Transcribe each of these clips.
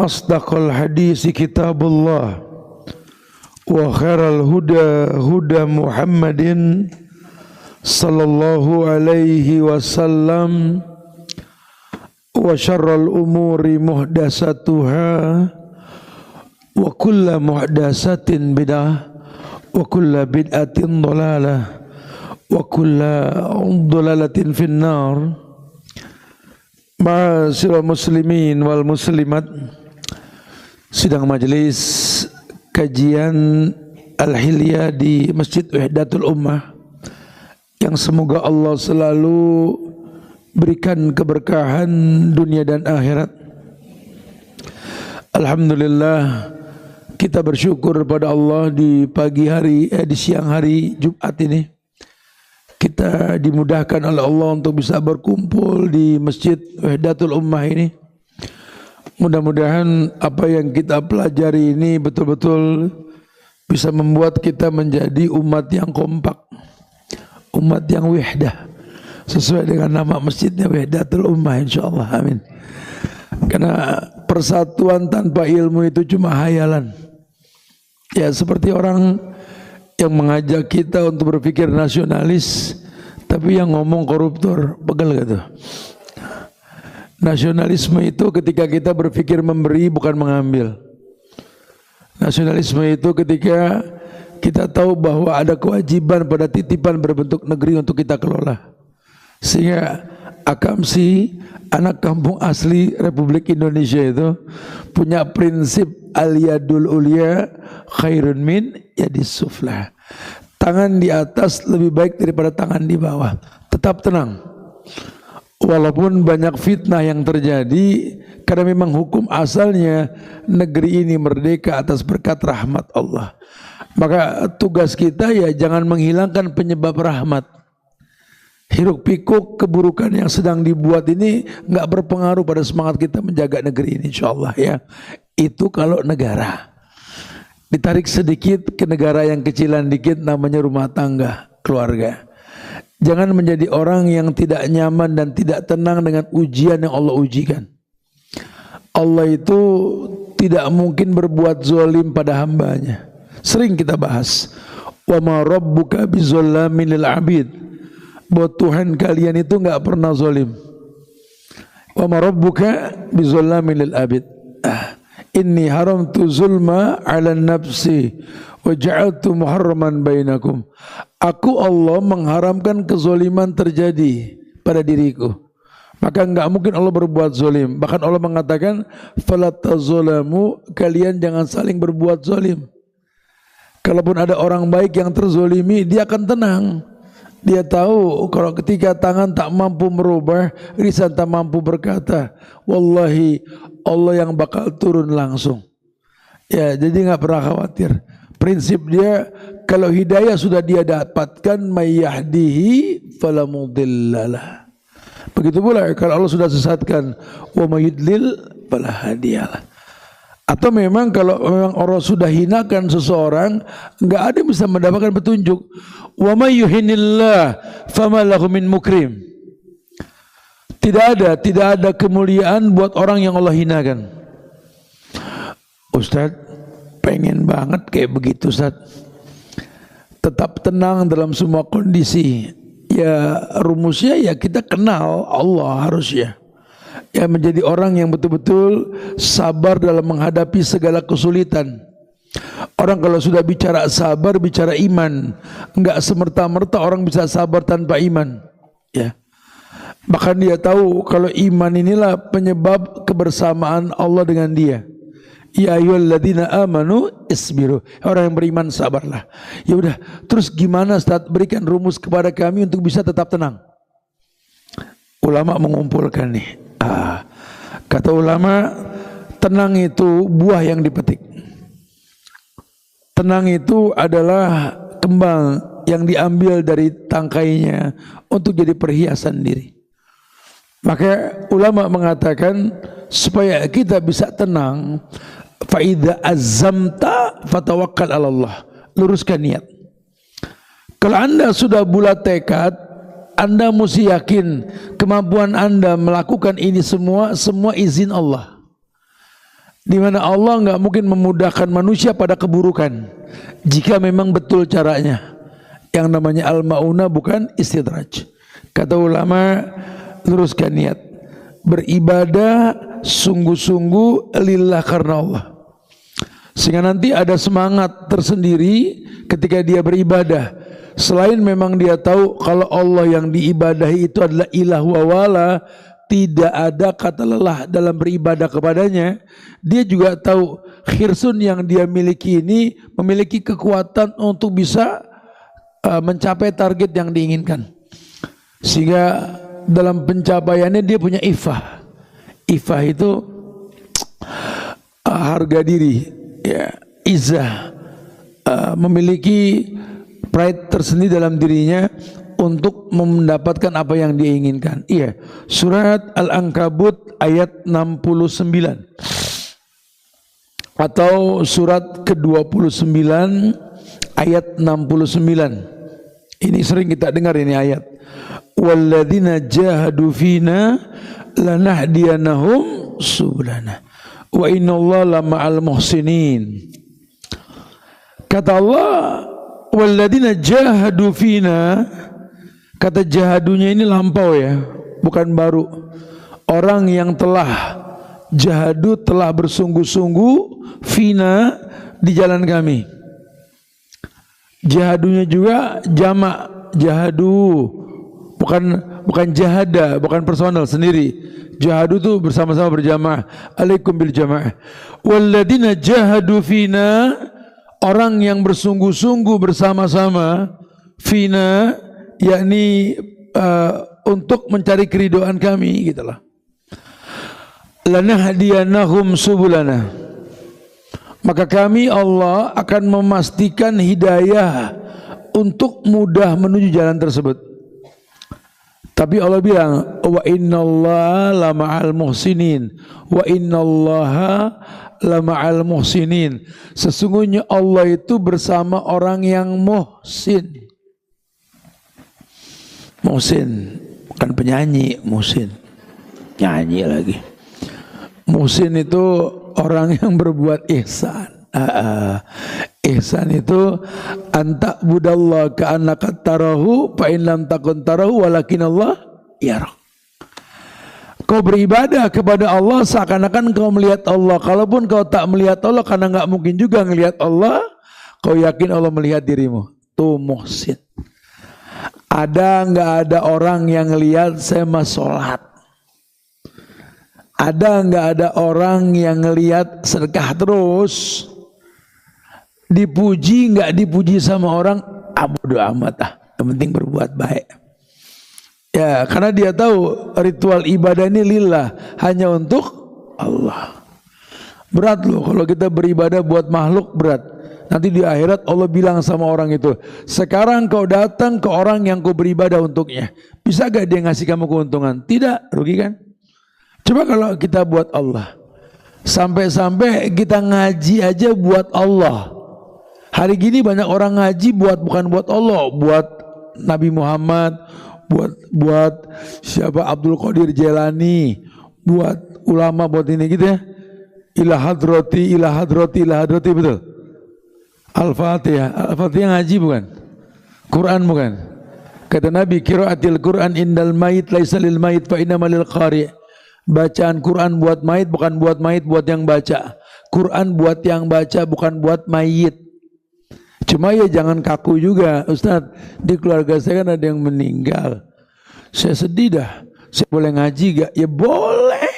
Asdaqal hadisi kitabullah wa khairal huda huda Muhammadin sallallahu alaihi wasallam wa syarral umuri muhdasatuha wa kulla muhdasatin bid'ah wa kulla bid'atin dhalalah wa kulla dhalalatin finnar. Ma'asyiral muslimin wal muslimat, sidang majelis kajian Al-Hilyah di Masjid Wahdatul Ummah yang semoga Allah selalu berikan keberkahan dunia dan akhirat. Alhamdulillah, kita bersyukur pada Allah di pagi hari, di siang hari Jumat ini kita dimudahkan oleh Allah untuk bisa berkumpul di Masjid Wahdatul Ummah ini. Mudah-mudahan apa yang kita pelajari ini betul-betul bisa membuat kita menjadi umat yang kompak, umat yang wahdah, sesuai dengan nama masjidnya Wahdatul Ummah, insyaallah, amin. Karena persatuan tanpa ilmu itu cuma hayalan. Ya, seperti orang yang mengajak kita untuk berpikir nasionalis, tapi yang ngomong koruptor, pegel gitu. Nasionalisme itu ketika kita berpikir memberi bukan mengambil. Nasionalisme itu ketika kita tahu bahwa ada kewajiban pada titipan berbentuk negeri untuk kita kelola. Sehingga Akamsi, anak kampung asli Republik Indonesia itu punya prinsip al-yadul ulya khairun min yadis sufla. Tangan di atas lebih baik daripada tangan di bawah. Tetap tenang. Walaupun banyak fitnah yang terjadi, karena memang hukum asalnya negeri ini merdeka atas berkat rahmat Allah. Maka tugas kita ya jangan menghilangkan penyebab rahmat. Hiruk pikuk keburukan yang sedang dibuat ini nggak berpengaruh pada semangat kita menjaga negeri ini, insyaallah ya. Itu kalau negara. Ditarik sedikit ke negara yang kecilan dikit, namanya rumah tangga, keluarga. Jangan menjadi orang yang tidak nyaman dan tidak tenang dengan ujian yang Allah ujikan. Allah itu tidak mungkin berbuat zalim pada hambanya. Sering kita bahas. Wa ma rabbuka bizallamin lil abid. Bahwa Tuhan kalian itu enggak pernah zalim. Wa ma rabbuka bizallamin lil abid. Inni haramtu zulma 'ala nafsi wa ja'altu muharraman bainakum. Aku Allah mengharamkan kezaliman terjadi pada diriku. Maka enggak mungkin Allah berbuat zalim. Bahkan Allah mengatakan fala tazalamu, kalian jangan saling berbuat zalim. Kalaupun ada orang baik yang terzalimi, dia akan tenang. Dia tahu kalau ketika tangan tak mampu merubah, lisan tak mampu berkata, wallahi Allah yang bakal turun langsung. Ya, jadi nggak pernah khawatir. Prinsip dia, kalau hidayah sudah dia dapatkan, may yahdihi fala mudhillalah. Begitu pula kalau Allah sudah sesatkan, wa may yudlil fala hadiyalah. Atau memang kalau memang orang sudah hinakan seseorang, enggak ada yang bisa mendapatkan petunjuk. Wa may yuhinillah fama lahu min mukrim. Tidak ada kemuliaan buat orang yang Allah hinakan. Ustaz, pengen banget kayak begitu, Ustaz. Tetap tenang dalam semua kondisi. Ya rumusnya ya kita kenal Allah harusnya. Ya menjadi orang yang betul-betul sabar dalam menghadapi segala kesulitan. Orang kalau sudah bicara sabar, bicara iman. Enggak semerta-merta orang bisa sabar tanpa iman. Ya. Bahkan dia tahu kalau iman inilah penyebab kebersamaan Allah dengan dia. Ya ayyuhalladzina amanu isbiru. Orang yang beriman sabarlah. Ya udah, terus gimana Ustaz? Berikan rumus kepada kami untuk bisa tetap tenang. Ulama mengumpulkan nih. Kata ulama, tenang itu buah yang dipetik. Tenang itu adalah kembang yang diambil dari tangkainya untuk jadi perhiasan diri. Maka ulama mengatakan supaya kita bisa tenang, fa idza azamta fatawakkal 'ala Allah. Luruskan niat. Kalau Anda sudah bulat tekad, Anda mesti yakin kemampuan Anda melakukan ini semua izin Allah. di mana Allah nggak mungkin memudahkan manusia pada keburukan jika memang betul caranya. Yang namanya al-maunah bukan istidraj. Kata ulama, luruskan niat, beribadah sungguh-sungguh lillah karena Allah, sehingga nanti ada semangat tersendiri ketika dia beribadah. Selain memang dia tahu kalau Allah yang diibadahi itu adalah ilah wa wala, tidak ada kata lelah dalam beribadah kepadanya. Dia juga tahu khirsun yang dia miliki ini memiliki kekuatan untuk bisa mencapai target yang diinginkan, sehingga dalam pencapaiannya dia punya ifah. Ifah itu harga diri, ya, izzah, memiliki pride tersendiri dalam dirinya untuk mendapatkan apa yang dia inginkan. Iya, surat Al-Ankabut ayat 69 atau surat ke-29 ayat 69. Ini sering kita dengar ini ayat. Walladzina jahadu fina lanahdiyanahum subulana wa innallaha lama'al muhsinin. Kata Allah, walladzina jahadu fina, kata jahadunya ini lampau ya, bukan baru. Orang yang telah jahadu, telah bersungguh-sungguh fina, di jalan kami. Jahadunya juga jamak, jahadu, bukan jahada, bukan personal sendiri. Jahadu itu bersama-sama berjamaah. Alaikum bil jamaah. Walladzina jahadu fina, orang yang bersungguh-sungguh bersama-sama, fina, yakni untuk mencari keridhaan kami, gitulah. Lanahdiyanahum subulana, maka kami Allah akan memastikan hidayah untuk mudah menuju jalan tersebut. Tapi Allah bilang, wa innallaha lama'al muhsinin, wa innallaha lama'al muhsinin. Sesungguhnya Allah itu bersama orang yang muhsin. Muhsin, bukan penyanyi, muhsin, nyanyi lagi. Muhsin itu orang yang berbuat ihsan. Ihsan itu anta budallah ka'annaka tarahu fa in lam takun tarahu walakin Allah yarak. Kau beribadah kepada Allah seakan-akan kau melihat Allah. Kalaupun kau tak melihat Allah, karena nggak mungkin juga melihat Allah, kau yakin Allah melihat dirimu. Tuh muhsin. Ada nggak ada orang yang lihat saya mah sholat? Ada nggak ada orang yang ngelihat sedekah terus? Dipuji nggak dipuji sama orang, bodo amat, yang penting berbuat baik. Ya, karena dia tahu ritual ibadah ini lillah, hanya untuk Allah. Berat loh kalau kita beribadah buat makhluk, berat. Nanti di akhirat Allah bilang sama orang itu, sekarang kau datang ke orang yang kau beribadah untuknya, bisa gak dia ngasih kamu keuntungan? Tidak, rugi kan? Coba kalau kita buat Allah, sampai-sampai kita ngaji aja buat Allah. Hari gini banyak orang ngaji bukan buat Allah, buat Nabi Muhammad, buat siapa, Abdul Qadir Jailani, buat ulama, buat ini gitu ya. Ila hadrati, betul. Al-Fatihah ngaji bukan? Quran bukan? Kata Nabi, qiraatil Quran indal mayit laisa lil mayit fa innamal lil qari'. Bacaan Quran buat mayit, bukan buat mayit, buat yang baca. Quran buat yang baca, bukan buat mayit. Cuma ya jangan kaku juga, Ustaz. Di keluarga saya kan ada yang meninggal. Saya sedih dah. Saya boleh ngaji gak? Ya boleh.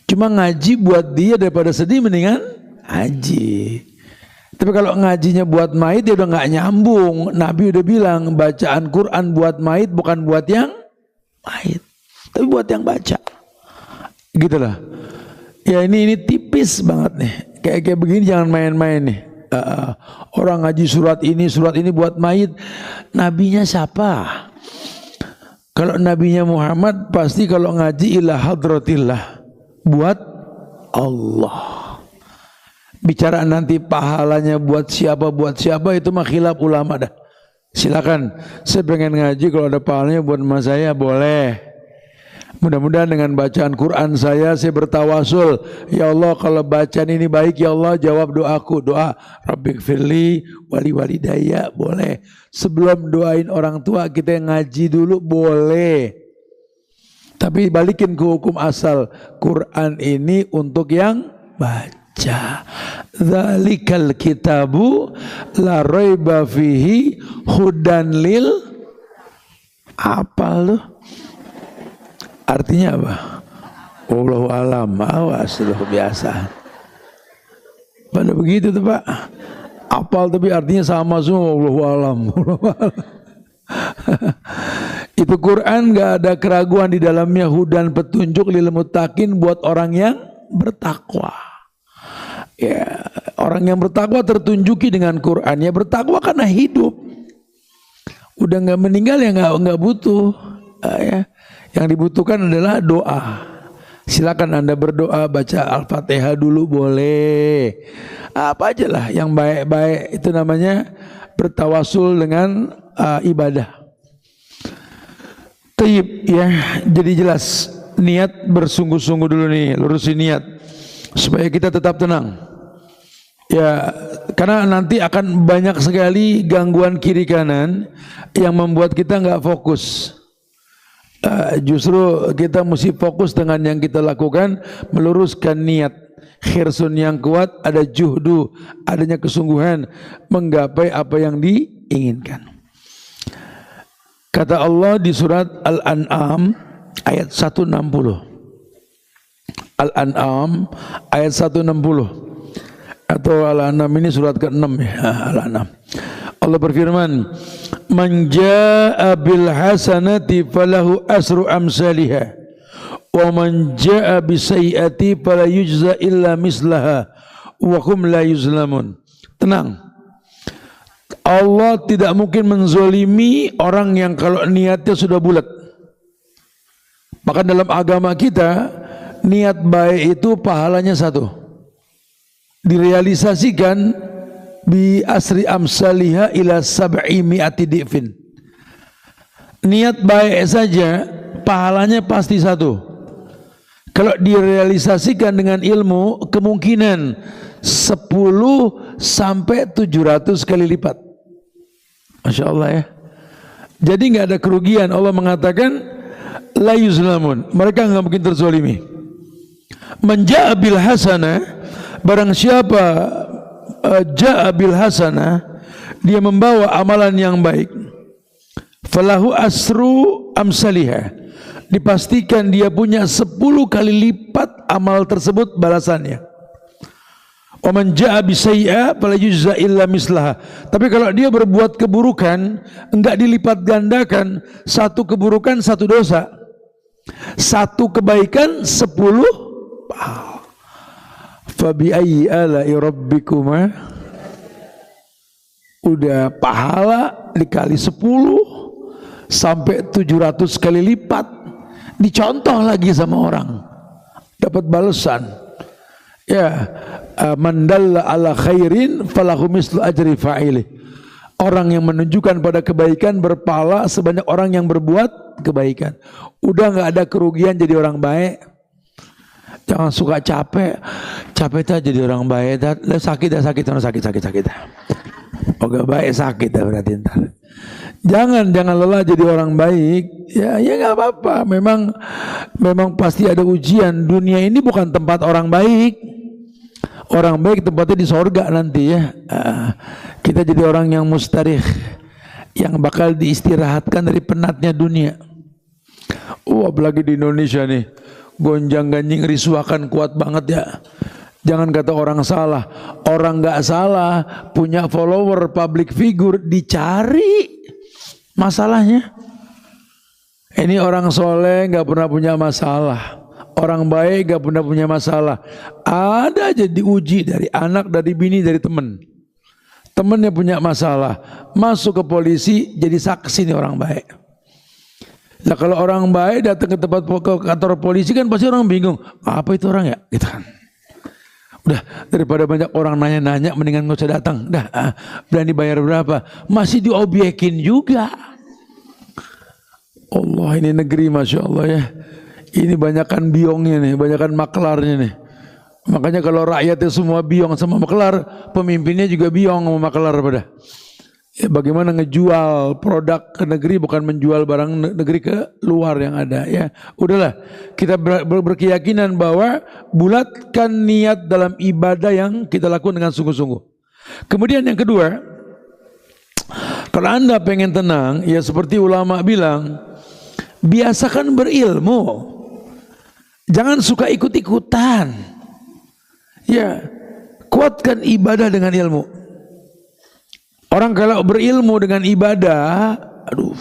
Cuma ngaji buat dia, daripada sedih mendingan ngaji. Tapi kalau ngajinya buat mayit, dia udah gak nyambung. Nabi udah bilang bacaan Quran buat mayit, bukan buat yang mayit, tapi buat yang baca. Gitulah. Ya ini tipis banget nih. Kayak begini jangan main-main nih. Orang ngaji surat ini buat mayit. Nabinya siapa? Kalau nabinya Muhammad, pasti kalau ngaji ila hadratillah, buat Allah. Bicara nanti pahalanya buat siapa itu mah khilaf ulama dah. Silakan, saya pengen ngaji, kalau ada pahalanya buat emak saya boleh. Mudah-mudahan dengan bacaan Quran saya bertawasul, ya Allah kalau bacaan ini baik ya Allah jawab doaku. Doa Rabbighfirli wali walidayya boleh. Sebelum doain orang tua kita ngaji dulu boleh. Tapi balikin ke hukum asal, Quran ini untuk yang baca. Dzalikal kitabu la raiba fihi hudan lil apa lu? Artinya apa? Wallahu alam. Awas loh biasa. Pada begitu tuh Pak. Apal tapi artinya sama semua. Wallahu alam. Itu Quran gak ada keraguan di dalamnya, hudan petunjuk lil muttaqin buat orang yang bertakwa. Ya, orang yang bertakwa tertunjuki dengan Quran. Ya bertakwa karena hidup. Udah nggak meninggal ya nggak butuh. Ya. Yang dibutuhkan adalah doa. Silakan Anda berdoa, baca Al-Fatihah dulu boleh. Apa aja lah yang baik-baik, itu namanya bertawasul dengan ibadah. Taib ya, jadi jelas niat bersungguh-sungguh dulu nih, lurusin niat supaya kita tetap tenang. Ya, karena nanti akan banyak sekali gangguan kiri kanan yang membuat kita nggak fokus. Justru kita mesti fokus dengan yang kita lakukan, meluruskan niat. Khirsun yang kuat, ada juhdu, adanya kesungguhan menggapai apa yang diinginkan. Kata Allah di surat Al-An'am ayat 160. Al-An'am ayat 160. Atau Al-An'am ini surat ke-6 ya, Al-An'am. Allah berfirman, "Man jaa'a bil hasanati falahu asru amsalihha wa man jaa'a bis sayyi'ati fala yujza illa mislaha wa hum la yuzlamun." Tenang. Allah tidak mungkin menzolimi orang yang kalau niatnya sudah bulat. Bahkan dalam agama kita, niat baik itu pahalanya satu. Direalisasikan bi asri amsaliha ila sab'i mi'ati di'fin. Niat baik saja pahalanya pasti satu. Kalau direalisasikan dengan ilmu, kemungkinan 10 sampai 700 kali lipat. Masya Allah ya. Jadi nggak ada kerugian. Allah mengatakan la yuzlamun, mereka nggak mungkin terzolimi. Man jaa'a bil hasanah, barang siapa jaa'a bil hasanah, dia membawa amalan yang baik, falahu asru amsalihha, dipastikan dia punya 10 kali lipat amal tersebut balasannya. Wa man jaa'a bisayyi'a fala yujza illa mislaha. Tapi kalau dia berbuat keburukan, enggak dilipat gandakan, satu keburukan satu dosa, satu kebaikan 10 pahala. Fa bi ayyi ala'i rabbikuma, udah pahala dikali 10 sampai 700 kali lipat, dicontoh lagi sama orang, dapat balasan. Ya, man dalla ala khairin falahu mislu ajri fa'ilih. Orang yang menunjukkan pada kebaikan berpahala sebanyak orang yang berbuat kebaikan. Udah nggak ada kerugian jadi orang baik. Jangan suka capek tak jadi orang baik. Sakit. Oke baik sakit dah berarti ntar. Jangan lelah jadi orang baik. Ya nggak apa-apa. Memang pasti ada ujian. Dunia ini bukan tempat orang baik. Orang baik tempatnya di sorga nanti ya. Kita jadi orang yang mustarikh, yang bakal diistirahatkan dari penatnya dunia. Apalagi di Indonesia nih, gonjang ganjing risuakan kuat banget ya. Jangan kata orang salah, orang nggak salah, punya follower, public figure, dicari masalahnya. Ini orang soleh nggak pernah punya masalah. Orang baik gak pernah punya masalah. Ada aja diuji dari anak, dari bini, dari temen. Temennya punya masalah, masuk ke polisi jadi saksi nih orang baik. Nah kalau orang baik datang ke tempat ke kantor polisi kan pasti orang bingung, apa itu orang ya? Gitu kan. Udah daripada banyak orang nanya-nanya, mendingan gak usah datang. Dah berani bayar berapa? Masih diobyekin juga. Allah, ini negeri Masya Allah ya. Ini banyakan biongnya nih, banyakan maklarnya nih. Makanya kalau rakyatnya semua biong sama maklar, pemimpinnya juga biong sama maklar pada. Ya, bagaimana ngejual produk ke negeri bukan menjual barang negeri ke luar yang ada ya. Udahlah, kita berkeyakinan bahwa bulatkan niat dalam ibadah yang kita lakukan dengan sungguh-sungguh. Kemudian yang kedua, kalau Anda pengen tenang, ya seperti ulama bilang, biasakan berilmu. Jangan suka ikut-ikutan. Ya, kuatkan ibadah dengan ilmu. Orang kalau berilmu dengan ibadah, aduh,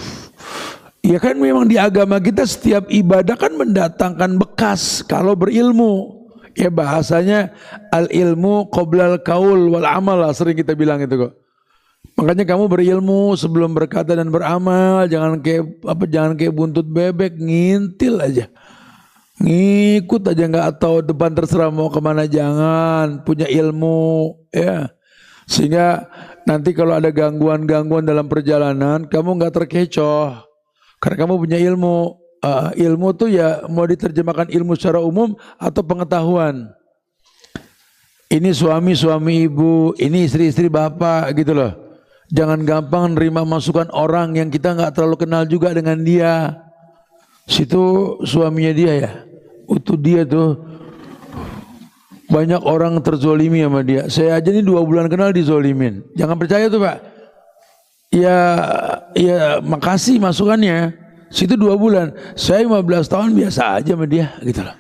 ya kan memang di agama kita setiap ibadah kan mendatangkan bekas kalau berilmu. Ya bahasanya al ilmu qoblal qaul wal amal lah, sering kita bilang itu kok. Makanya kamu berilmu sebelum berkata dan beramal, jangan kayak buntut bebek, ngintil aja. Ngikut aja nggak tahu depan terserah mau kemana, jangan punya ilmu ya. Sehingga nanti kalau ada gangguan-gangguan dalam perjalanan, kamu nggak terkecoh karena kamu punya ilmu. Ilmu tuh ya mau diterjemahkan ilmu secara umum atau pengetahuan. Ini suami ibu, ini istri istri bapak gitu loh. Jangan gampang nerima masukan orang yang kita nggak terlalu kenal juga dengan dia. Situ suaminya dia ya, utuh dia tuh. Banyak orang terzolimi sama dia. Saya aja nih 2 bulan kenal dizolimin. Jangan percaya tuh Pak. Ya makasih masukannya. Situ 2 bulan. Saya 15 tahun biasa aja sama dia gitu loh.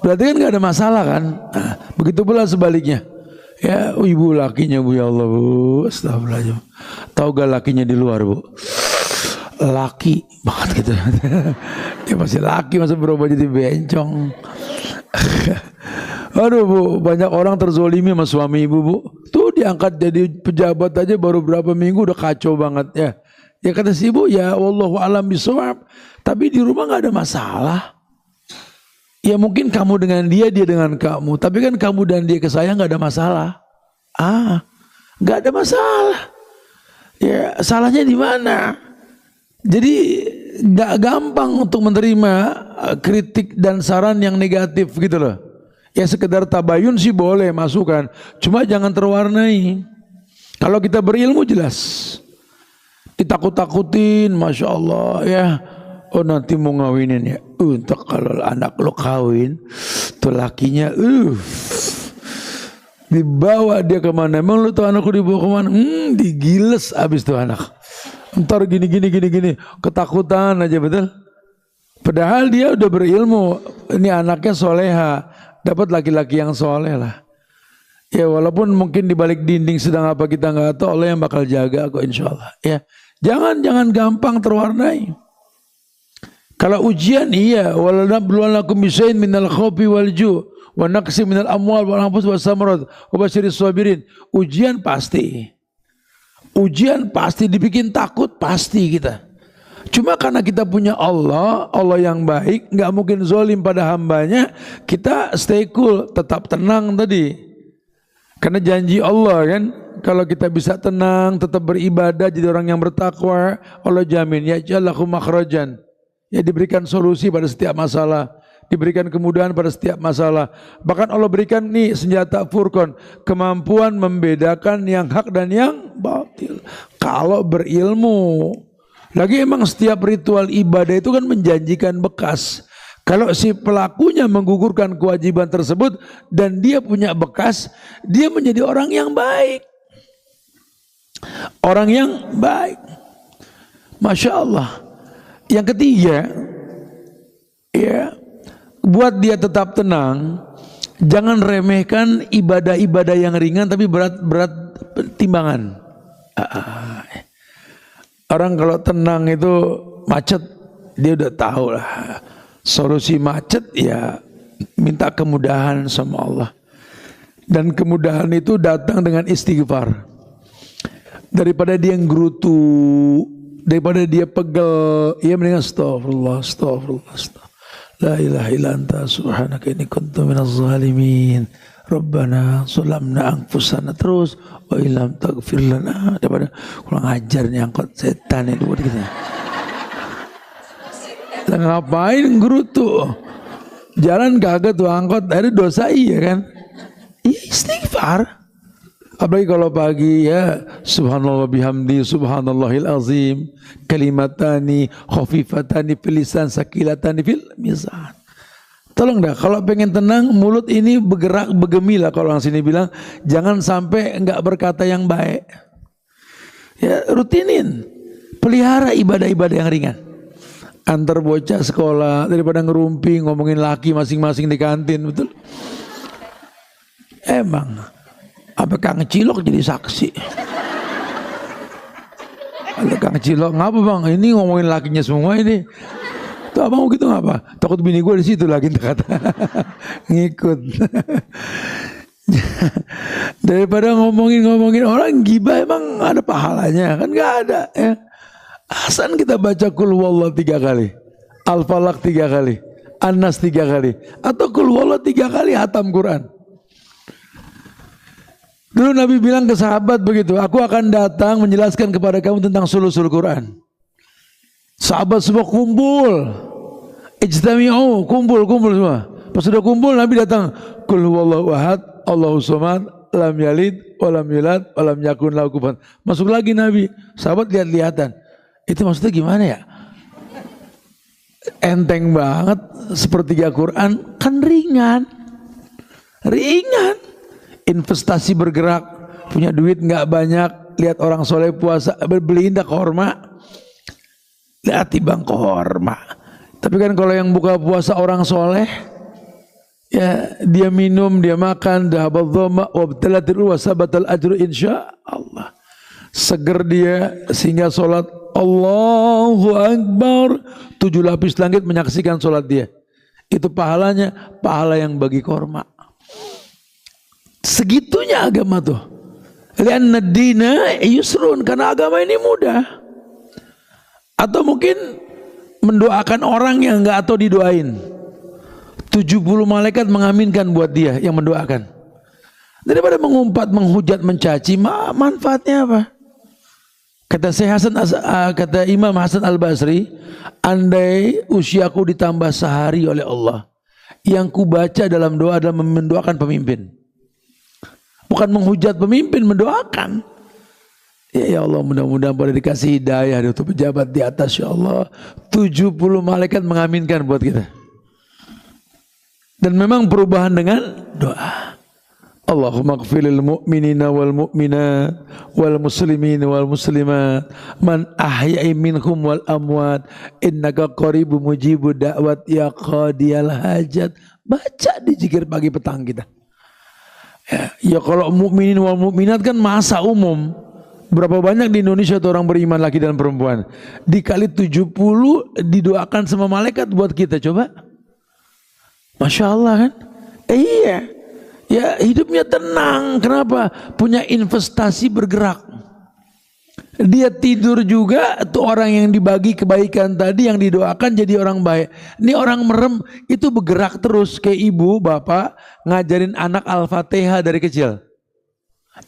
Berarti kan gak ada masalah kan. Nah, begitu pula sebaliknya. Ya ibu lakinya Bu, ya Allah Bu. Astagfirullahaladzim. Tahu gak lakinya di luar Bu? Laki banget gitu. Dia masih laki, masa berubah jadi bencong. Aduh Bu, banyak orang terzolimi sama suami ibu Bu. Tuh diangkat jadi pejabat aja baru berapa minggu udah kacau banget ya. Ya kata si ibu, ya wallahu alam bisawab. Tapi di rumah gak ada masalah. Ya mungkin kamu dengan dia, dia dengan kamu. Tapi kan kamu dan dia ke saya gak ada masalah. Gak ada masalah. Ya salahnya di mana? Jadi gak gampang untuk menerima kritik dan saran yang negatif gitu loh. Ya sekedar tabayun sih boleh masukan, cuma jangan terwarnai. Kalau kita berilmu jelas, ditakut-takutin, masya Allah ya. Oh nanti mau ngawinin ya. Untuk kalau anak lo kawin, tuh lakinya, dibawa dia kemana? Emang lu tuh anakku dibawa kemana? Digiles abis tuh anak. Ntar gini, ketakutan aja betul. Padahal dia udah berilmu, ini anaknya soleha. Dapat laki-laki yang soleh lah. Ya walaupun mungkin di balik dinding sedang apa kita nggak tahu, Allah yang bakal jaga kok insya Allah. Ya jangan gampang terwarnai. Kalau ujian iya, walanabluwannakum bisyai'in minal khawfi wal ju' wa naqsin minal amwal wal anfus was samarat wa basyiris sabirin. Ujian pasti. Ujian pasti dibikin takut pasti kita. Cuma karena kita punya Allah, Allah yang baik, nggak mungkin zolim pada hambanya, kita stay cool, tetap tenang tadi. Karena janji Allah kan, kalau kita bisa tenang, tetap beribadah, jadi orang yang bertakwa, Allah jamin, ya ja'allahu makhrajan. Ya diberikan solusi pada setiap masalah, diberikan kemudahan pada setiap masalah. Bahkan Allah berikan nih senjata furqan, kemampuan membedakan yang hak dan yang batil. Kalau berilmu. Lagi emang setiap ritual ibadah itu kan menjanjikan bekas. Kalau si pelakunya menggugurkan kewajiban tersebut dan dia punya bekas, dia menjadi orang yang baik. Orang yang baik. Masya Allah. Yang ketiga, ya, buat dia tetap tenang, jangan remehkan ibadah-ibadah yang ringan tapi berat timbangan. Orang kalau tenang itu macet, dia udah tahu lah. Solusi macet ya minta kemudahan sama Allah. Dan kemudahan itu datang dengan istighfar. Daripada dia nggerutu, daripada dia pegel, ya mendingan astagfirullah. La ilaha illa anta subhanaka inni kuntu minaz zalimin. Rabbana sulamna anfusana, terus wa illam taghfir lana, daripada kurang ajar nih angkot setan itu buat kita. La Ngapain gerutu? Jalan kagak tuh angkot, ada dosa iya kan? Iya istighfar. Apalagi kalau pagi ya subhanallah bihamdi subhanallahil azim kalimatani khafifatani fil lisan sakilatani fil mizan. Tolong dah kalau pengen tenang mulut ini bergerak bergemi lah kalau orang sini bilang jangan sampai enggak berkata yang baik. Ya rutinin pelihara ibadah-ibadah yang ringan. Antar bocah sekolah daripada ngerumpi ngomongin laki masing-masing di kantin betul. Emang apa Kang Cilok jadi saksi? Ada Kang Cilok ngapa bang? Ini ngomongin lakinya semua ini. Tuh abang gitu ngapa? Takut bini gue di situ lagi kata ngikut. Daripada ngomongin orang gibah emang ada pahalanya kan nggak ada ya. Hasan kita baca kul huwallah 3 kali, Al-Falaq 3 kali, An-Nas 3 kali, atau kul huwallah 3 kali hatam Quran. Dulu Nabi bilang ke sahabat begitu, aku akan datang menjelaskan kepada kamu tentang sul-sul Quran. Sahabat semua kumpul, ijtami'u, kumpul semua. Pas sudah kumpul Nabi datang, kul huwallahu ahad, Allahus samad, lam yalid, walam yulad, walam yakun lahu kufuwan. Masuk lagi Nabi, sahabat lihat-lihatan. Itu maksudnya gimana ya? Enteng banget, sepertiga Quran, kan ringan. Investasi bergerak, punya duit nggak banyak, lihat orang soleh puasa, beli indah korma, lihat bang korma. Tapi kan kalau yang buka puasa orang soleh, ya dia minum, dia makan, dahabal dhoma, wabtalatil wasabatal ajru insya Allah. Seger dia sehingga sholat Allahu Akbar 7 lapis langit menyaksikan sholat dia. Itu pahalanya, pahala yang bagi korma. Segitunya agama tuh. Lianna dina yusrun, karena agama ini mudah. Atau mungkin mendoakan orang yang enggak atau didoain. 70 malaikat mengaminkan buat dia yang mendoakan. Daripada mengumpat, menghujat, mencaci, manfaatnya apa? Kata Imam Hasan Al-Basri, andai usiaku ditambah sehari oleh Allah, yang ku baca dalam doa adalah mendoakan pemimpin. Bukan menghujat pemimpin, mendoakan. Ya Allah, mudah-mudahan pada dikasih hidayah untuk pejabat di atas ya Allah. 70 malaikat mengaminkan buat kita. Dan memang perubahan dengan doa. Allahumma ighfirlil mu'minina wal mu'minat wal muslimin wal muslimat man ahya'i minhum wal amwat innaka qaribun mujibud da'wat ya qadiyal hajat. Baca di zikir pagi petang kita. Ya kalau mukminin wal mukminat kan masa umum. Berapa banyak di Indonesia tuh orang beriman laki dan perempuan. Dikali 70 didoakan sama malaikat buat kita, coba. Masya Allah kan? Iya. Ya hidupnya tenang. Kenapa? Punya investasi bergerak. Dia tidur juga, tuh orang yang dibagi kebaikan tadi yang didoakan jadi orang baik. Ini orang merem itu bergerak terus, kayak ibu bapak ngajarin anak Al-Fatihah dari kecil.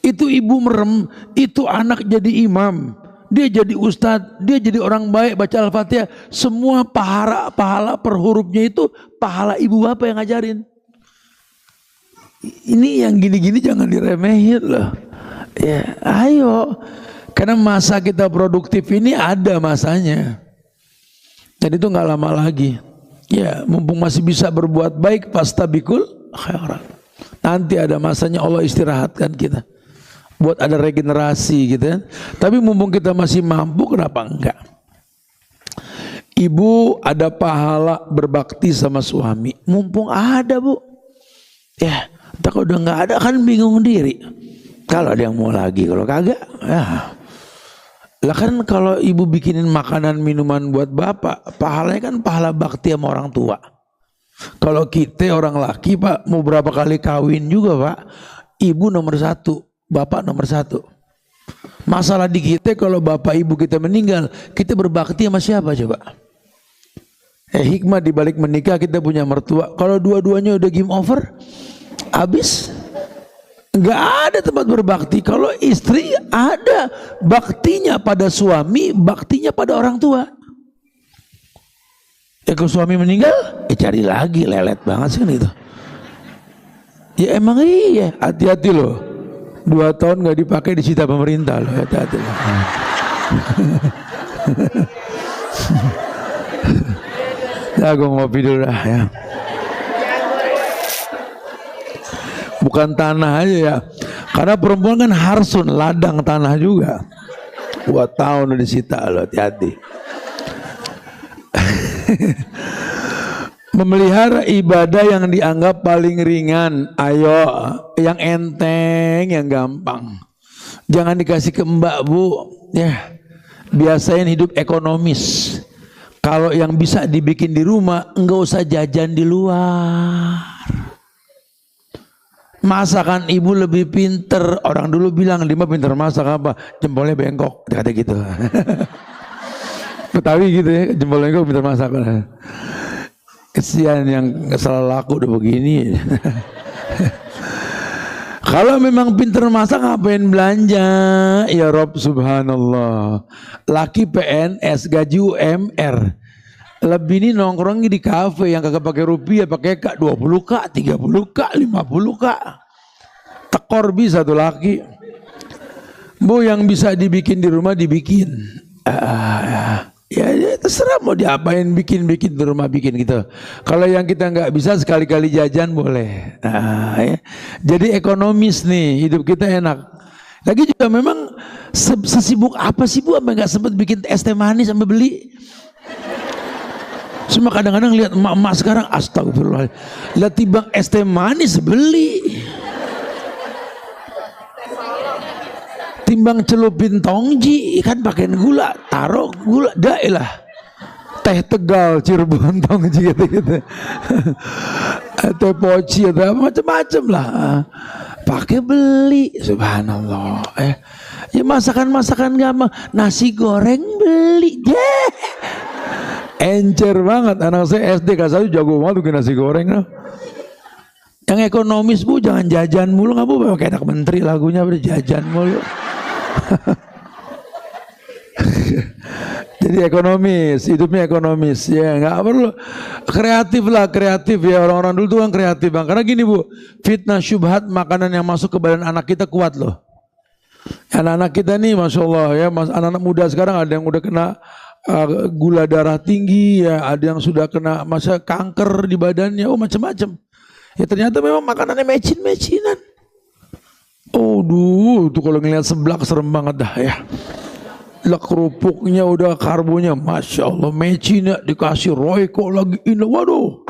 Itu ibu merem, itu anak jadi imam, dia jadi ustadz, dia jadi orang baik baca Al-Fatihah. Semua pahala per hurufnya itu pahala ibu bapak yang ngajarin. Ini yang gini-gini jangan diremehin loh. Ya, ayo. Karena masa kita produktif ini ada masanya. Dan itu nggak lama lagi. Ya, mumpung masih bisa berbuat baik, fastabikul khairat. Nanti ada masanya Allah istirahatkan kita. Buat ada regenerasi gitu kan. Tapi mumpung kita masih mampu, kenapa enggak? Ibu ada pahala berbakti sama suami. Mumpung ada, Bu. Ya, kalau udah nggak ada kan bingung diri. Kalau ada yang mau lagi, kalau kagak, ya. Lah kan kalau ibu bikinin makanan minuman buat bapak, pahalanya kan pahala bakti sama orang tua. Kalau kita orang laki Pak, mau berapa kali kawin juga Pak, ibu nomor 1, bapak nomor 1. Masalah di kita kalau bapak ibu kita meninggal, kita berbakti sama siapa coba? Hikmah dibalik menikah kita punya mertua. Kalau dua-duanya udah game over, habis. Nggak ada tempat berbakti. Kalau istri ada baktinya pada suami, baktinya pada orang tua. Ya kalau suami meninggal, cari lagi, lelet banget sih kan gitu. Ya emang iya, hati-hati loh. 2 tahun nggak dipakai disita pemerintah loh, hati-hati loh. Ya gue ngopi dulu dah ya. Bukan tanah aja ya, karena perempuan kan harsun, ladang tanah juga. 2 tahun udah disita loh, hati-hati. Memelihara ibadah yang dianggap paling ringan, ayo yang enteng, yang gampang. Jangan dikasih ke mbak bu, ya biasain hidup ekonomis. Kalau yang bisa dibikin di rumah, enggak usah jajan di luar. Masakan ibu lebih pinter. Orang dulu bilang dia mah pinter masak apa? Jempolnya bengkok, kata gitu. Betawi gitu ya, jempolnya bengkok pinter masak. Kesian yang salah laku udah begini. Kalau memang pinter masak ngapain belanja? Ya Rob subhanallah. Laki PNS gaji UMR. Lebih ini nongkrong di kafe yang kagak pakai rupiah, pakai K 20K, 30K, 50K. Tekor bisa tuh laki. Bu yang bisa dibikin di rumah dibikin. Ya terserah mau diapain, bikin di rumah bikin gitu. Kalau yang kita nggak bisa sekali-kali jajan boleh. Ya. Jadi ekonomis nih, hidup kita enak. Lagi juga memang sesibuk apa sih bu, sampai nggak sempet bikin es teh manis sampai beli. Cuma kadang-kadang lihat emak-emak sekarang, astagfirullah, lihat timbang es teh manis beli. Timbang celupin tongji kan pakai gula, taruh gula, dailah teh Tegal Cirebon tongji gitu, teh poci atau macam-macam lah, pakai beli, subhanallah. Ya masakan gampang, nasi goreng beli, encer banget. Anak saya SD kelas 1 jago banget bikin nasi goreng. Yang ekonomis bu, jangan jajan mulu, nggak bu, kayak anak menteri lagunya berjajan mulu. Jadi ekonomis, hidupnya ekonomis ya, nggak perlu kreatif ya, orang-orang dulu tuh kan kreatif bang. Karena gini bu, fitnah syubhat makanan yang masuk ke badan anak kita kuat loh. Anak-anak kita nih masya Allah ya, anak-anak muda sekarang ada yang udah kena gula darah tinggi ya, ada yang sudah kena masa kanker di badannya, macam-macam. Ya ternyata memang makanannya mecin-mecinan. Tuh kalau ngeliat seblak serem banget dah ya. Lah kerupuknya udah karbonya, masya Allah, mecinnya dikasih royco lagi, waduh.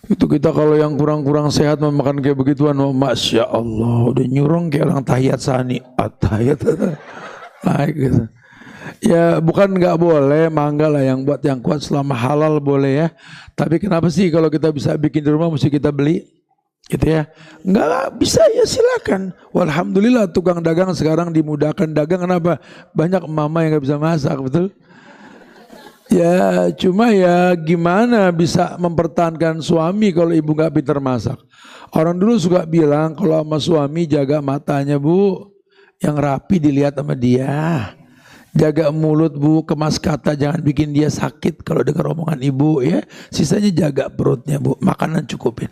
Itu kita kalau yang kurang-kurang sehat makan kayak begituan, masya Allah, udah nyurung kayak orang tahiyat sani, tahiyat, naik gitu. Ya bukan nggak boleh, mangga lah yang buat yang kuat selama halal boleh ya. Tapi kenapa sih kalau kita bisa bikin di rumah mesti kita beli? Gitu ya, nggak bisa ya silakan. Walhamdulillah tukang dagang sekarang dimudahkan dagang. Kenapa? Banyak mama yang nggak bisa masak, betul? Ya cuma ya gimana bisa mempertahankan suami kalau ibu nggak pintar masak. Orang dulu suka bilang kalau sama suami jaga matanya bu, yang rapi dilihat sama dia. Jaga mulut bu, kemas kata, jangan bikin dia sakit kalau dengar omongan ibu ya. Sisanya jaga perutnya bu, makanan cukupin.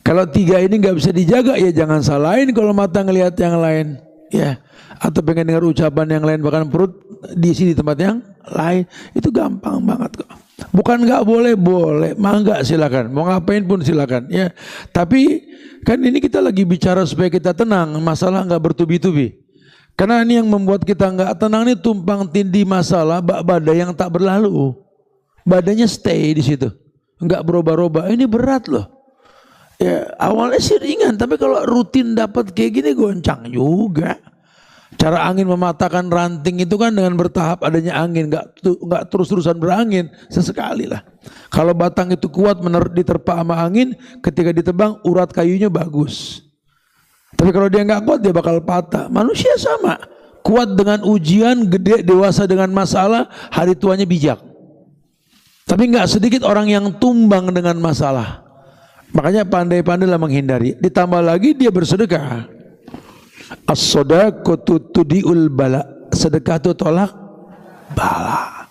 Kalau 3 ini nggak bisa dijaga ya jangan salahin kalau mata ngelihat yang lain ya, atau pengen dengar ucapan yang lain, bahkan perut diisi di tempat yang lain, itu gampang banget kok. Bukan nggak boleh, boleh, mangga silakan, mau ngapain pun silakan ya. Tapi kan ini kita lagi bicara supaya kita tenang, masalah nggak bertubi-tubi. Karena ini yang membuat kita nggak tenang, ini tumpang tindih masalah badai yang tak berlalu. Badainya stay di situ, nggak berubah-ubah. Ini berat loh. Ya awalnya sih ringan, tapi kalau rutin dapat kayak gini goncang juga. Cara angin mematahkan ranting itu kan dengan bertahap adanya angin, nggak terus-terusan berangin, sesekali lah. Kalau batang itu kuat diterpa sama angin, ketika ditebang urat kayunya bagus. Tapi kalau dia nggak kuat dia bakal patah. Manusia sama, kuat dengan ujian, gede dewasa dengan masalah, hari tuanya bijak. Tapi nggak sedikit orang yang tumbang dengan masalah. Makanya pandai-pandailah menghindari. Ditambah lagi dia bersedekah. As-shadaqatu tudiul bala. Sedekah itu tolak bala.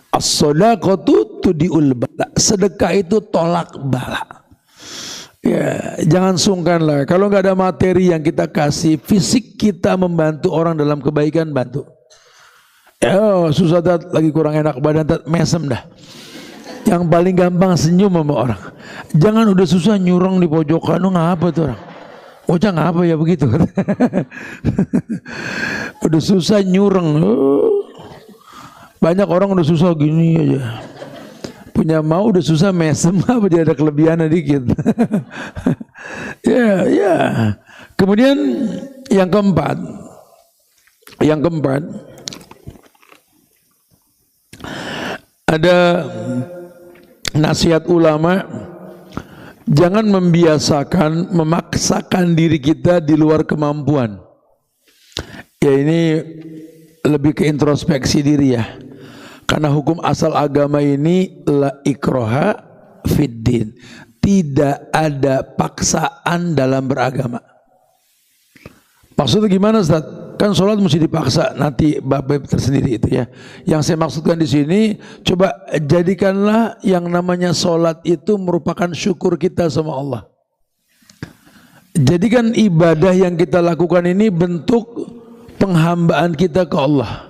As-shadaqatu tudiul bala. Sedekah itu tolak bala. Ya, jangan sungkan lah. Kalau nggak ada materi yang kita kasih, fisik kita membantu orang dalam kebaikan, bantu. Ya, susah tat, lagi kurang enak badan tat, mesem dah. Yang paling gampang senyum sama orang. Jangan udah susah nyurong di pojokan, ngapa tuh orang? Bocah ngapa ya begitu? Udah susah nyurong. Banyak orang udah susah gini aja. Punya mau udah susah mesem, apa dia ada kelebihannya dikit. Ya. Kemudian yang keempat, ada nasihat ulama, jangan membiasakan memaksakan diri kita di luar kemampuan. Ya ini lebih ke introspeksi diri ya. Karena hukum asal agama ini la ikroha fiddin. Tidak ada paksaan dalam beragama. Maksudnya gimana Ustaz? Kan sholat mesti dipaksa, nanti bab-bab tersendiri itu ya. Yang saya maksudkan di sini, coba jadikanlah yang namanya sholat itu merupakan syukur kita sama Allah. Jadikan ibadah yang kita lakukan ini bentuk penghambaan kita ke Allah.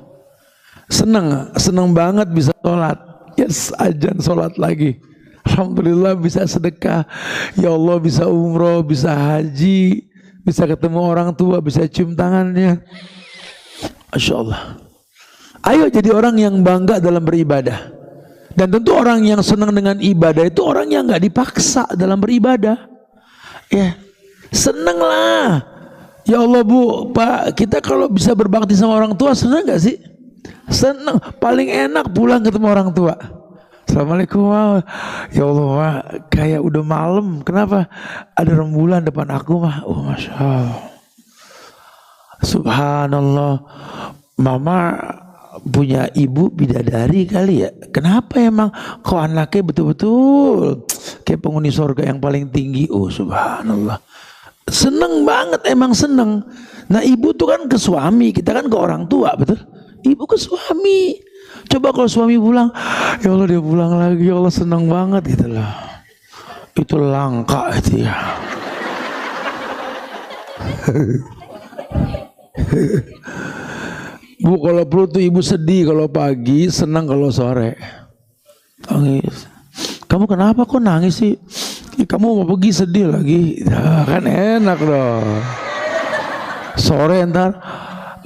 Senang banget bisa sholat. Yes, ajan sholat lagi. Alhamdulillah bisa sedekah. Ya Allah bisa umroh, bisa haji, bisa ketemu orang tua, bisa cium tangannya. Masya Allah. Ayo jadi orang yang bangga dalam beribadah. Dan tentu orang yang senang dengan ibadah itu orang yang gak dipaksa dalam beribadah. Ya, senang lah. Ya Allah Bu, Pak, kita kalau bisa berbakti sama orang tua senang gak sih? Senang, paling enak pulang ketemu orang tua. Assalamualaikum. Ya Allah, Pak, kayak udah malam. Kenapa? Ada rembulan depan aku, mah. Oh, Masya Allah. Subhanallah. Mama punya ibu bidadari kali ya. Kenapa emang? Kok anaknya betul-betul kayak penghuni surga yang paling tinggi. Oh, subhanallah. Seneng banget, emang seneng. Nah, ibu tuh kan ke suami, kita kan ke orang tua, betul? Ibu ke suami. Coba kalau suami pulang, ya Allah dia pulang lagi, ya Allah senang banget gitu loh. Itu langka itu ya. Bu, kalau perlu tuh ibu sedih kalau pagi, senang kalau sore. Nangis. Kamu kenapa kok nangis sih? Ya, kamu mau pergi sedih lagi. Nah, kan enak dong. Sore ntar,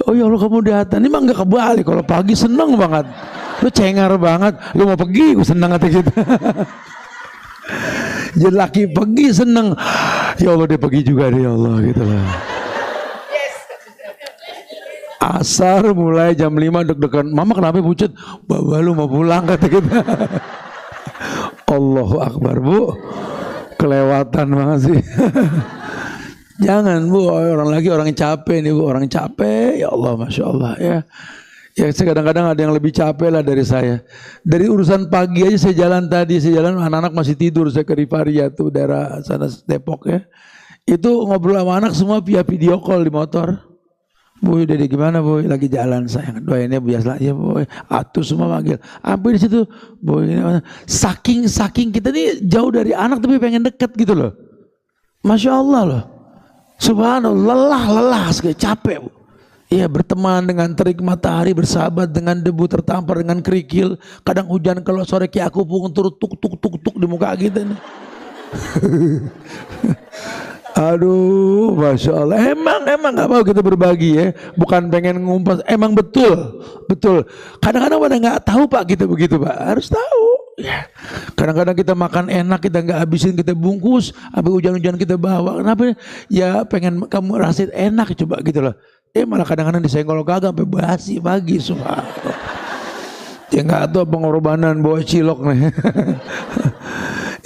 oh ya Allah kamu datang. Ini mah gak kebalik. Kalau pagi seneng banget. Lu cengar banget. Lu mau pergi, gue seneng kata gitu. Jadi laki pergi seneng. Ya Allah dia pergi juga deh ya Allah gitu lah. Asar mulai jam 5 deg-degan. Mama kenapa pucet? Baba lu mau pulang kata kita. Allahu Akbar Bu. Kelewatan banget sih. Jangan Bu, orang capek nih Bu, orang capek, ya Allah, Masya Allah ya. Ya kadang-kadang ada yang lebih capek lah dari saya. Dari urusan pagi aja saya jalan tadi, anak-anak masih tidur, saya ke Rivaria tuh daerah sana Depok ya. Itu ngobrol sama anak semua via video call di motor. Bu, Dede gimana Bu? Lagi jalan sayang, doainnya biasa aja Bu. Atuh semua manggil. Apa di situ? Bu, saking kita nih jauh dari anak tapi pengen deket gitu loh. Masya Allah loh. Subhanallah, lelah sekali, capek Bu. Iya, berteman dengan terik matahari, bersahabat dengan debu tertampar dengan kerikil. Kadang hujan kalau sore kayak aku pun turut tuk di muka kita nih. Aduh, Masya Allah. Emang gak mau kita berbagi ya. Bukan pengen ngumpas, emang betul. Kadang-kadang pada gak tahu Pak kita begitu Pak. Harus tahu. Ya. Kadang-kadang kita makan enak, kita gak habisin, kita bungkus. Habis hujan-hujan kita bawa. Kenapa? Ya pengen kamu rasain enak coba gitu loh. Malah kadang-kadang disenggol kagak sampai basi pagi semua. Ya gak tahu pengorbanan bawa cilok nih.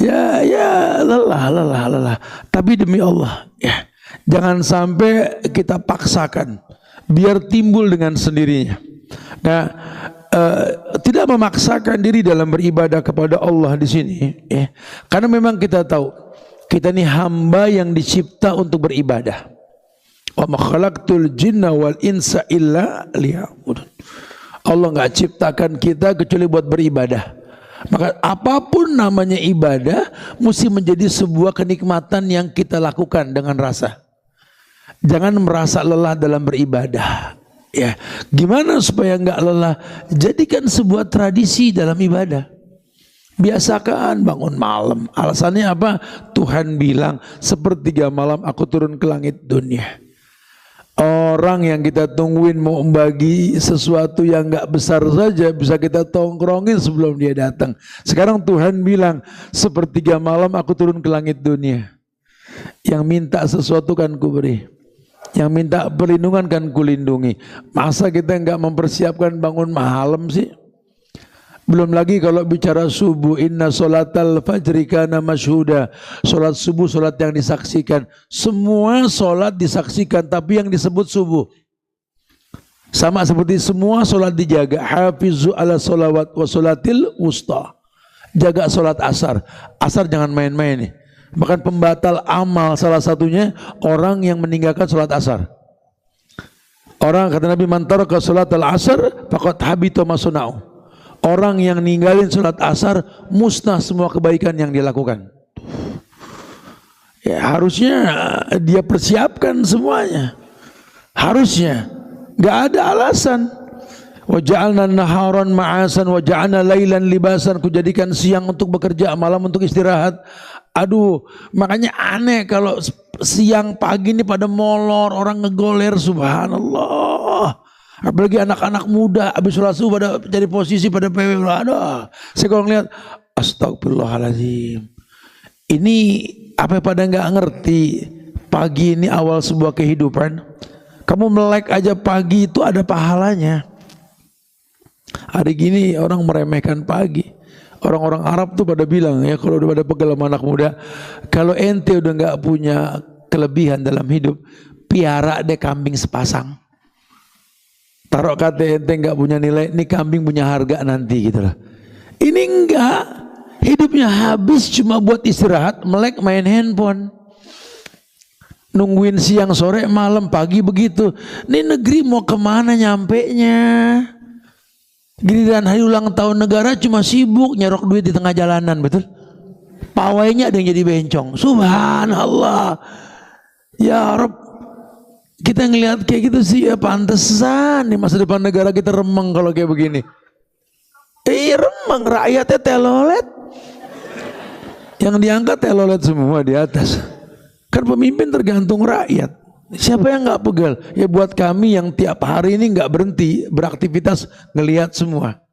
Ya lelah. Tapi demi Allah ya, jangan sampai kita paksakan biar timbul dengan sendirinya. Nah, tidak memaksakan diri dalam beribadah kepada Allah di sini ya. Karena memang kita tahu kita ini hamba yang dicipta untuk beribadah. Wa ma khalaqtul jinna wal insa illa liya'budun. Allah nggak ciptakan kita kecuali buat beribadah. Maka apapun namanya ibadah mesti menjadi sebuah kenikmatan yang kita lakukan dengan rasa. Jangan merasa lelah dalam beribadah. Ya, gimana supaya nggak lelah? Jadikan sebuah tradisi dalam ibadah. Biasakan bangun malam. Alasannya apa? Tuhan bilang 1/3 malam aku turun ke langit dunia. Orang yang kita tungguin mau membagi sesuatu yang nggak besar saja bisa kita tongkrongin sebelum dia datang. Sekarang Tuhan bilang 1/3 malam aku turun ke langit dunia. Yang minta sesuatu kan ku beri. Yang minta perlindungan kan ku lindungi. Masa kita nggak mempersiapkan bangun malam sih? Belum lagi kalau bicara subuh, inna sholatal fajri kana masyhuda. Solat subuh, solat yang disaksikan. Semua solat disaksikan, tapi yang disebut subuh. Sama seperti semua solat dijaga. Hafizu ala sholawat wa sholatil wusta. Jaga solat asar. Asar jangan main-main nih. Bahkan pembatal amal salah satunya orang yang meninggalkan solat asar. Orang kata Nabi, man taraka sholatal asar faqad habita ma sunau. Orang yang ninggalin sholat asar musnah semua kebaikan yang dia lakukan. Ya, harusnya dia persiapkan semuanya. Harusnya nggak ada alasan. Wa ja'alna naharan ma'asan wa ja'alna lailan libasan. Kujadikan siang untuk bekerja, malam untuk istirahat. Aduh, makanya aneh kalau siang pagi ini pada molor, orang ngegoler, subhanallah. Apalagi anak-anak muda habis sholat subuh pada jadi posisi pada PW. Aduh, saya kalau ngeliat astagfirullahaladzim. Ini apa pada nggak ngerti pagi ini awal sebuah kehidupan. Kamu melek aja pagi itu ada pahalanya. Hari gini orang meremehkan pagi. Orang-orang Arab tuh pada bilang ya, kalau udah pada pegel sama anak muda, kalau ente udah nggak punya kelebihan dalam hidup, piara deh kambing sepasang. Taruh kata ente nggak punya nilai, ini kambing punya harga nanti gitu loh. Ini enggak, hidupnya habis cuma buat istirahat, melek main handphone, nungguin siang sore malam pagi begitu. Ini negeri mau kemana nyampe nya? Giliran hari ulang tahun negara cuma sibuk nyerok duit di tengah jalanan, betul? Pawainya ada yang jadi bencong. Subhanallah. Ya Rabb. Kita ngelihat kayak gitu sih ya pantesan nih masa depan negara kita remeng kalau kayak begini. Remeng, rakyatnya telolet. Yang diangkat telolet semua di atas. Kan pemimpin tergantung rakyat. Siapa yang nggak pegal? Ya buat kami yang tiap hari ini nggak berhenti beraktivitas ngelihat semua.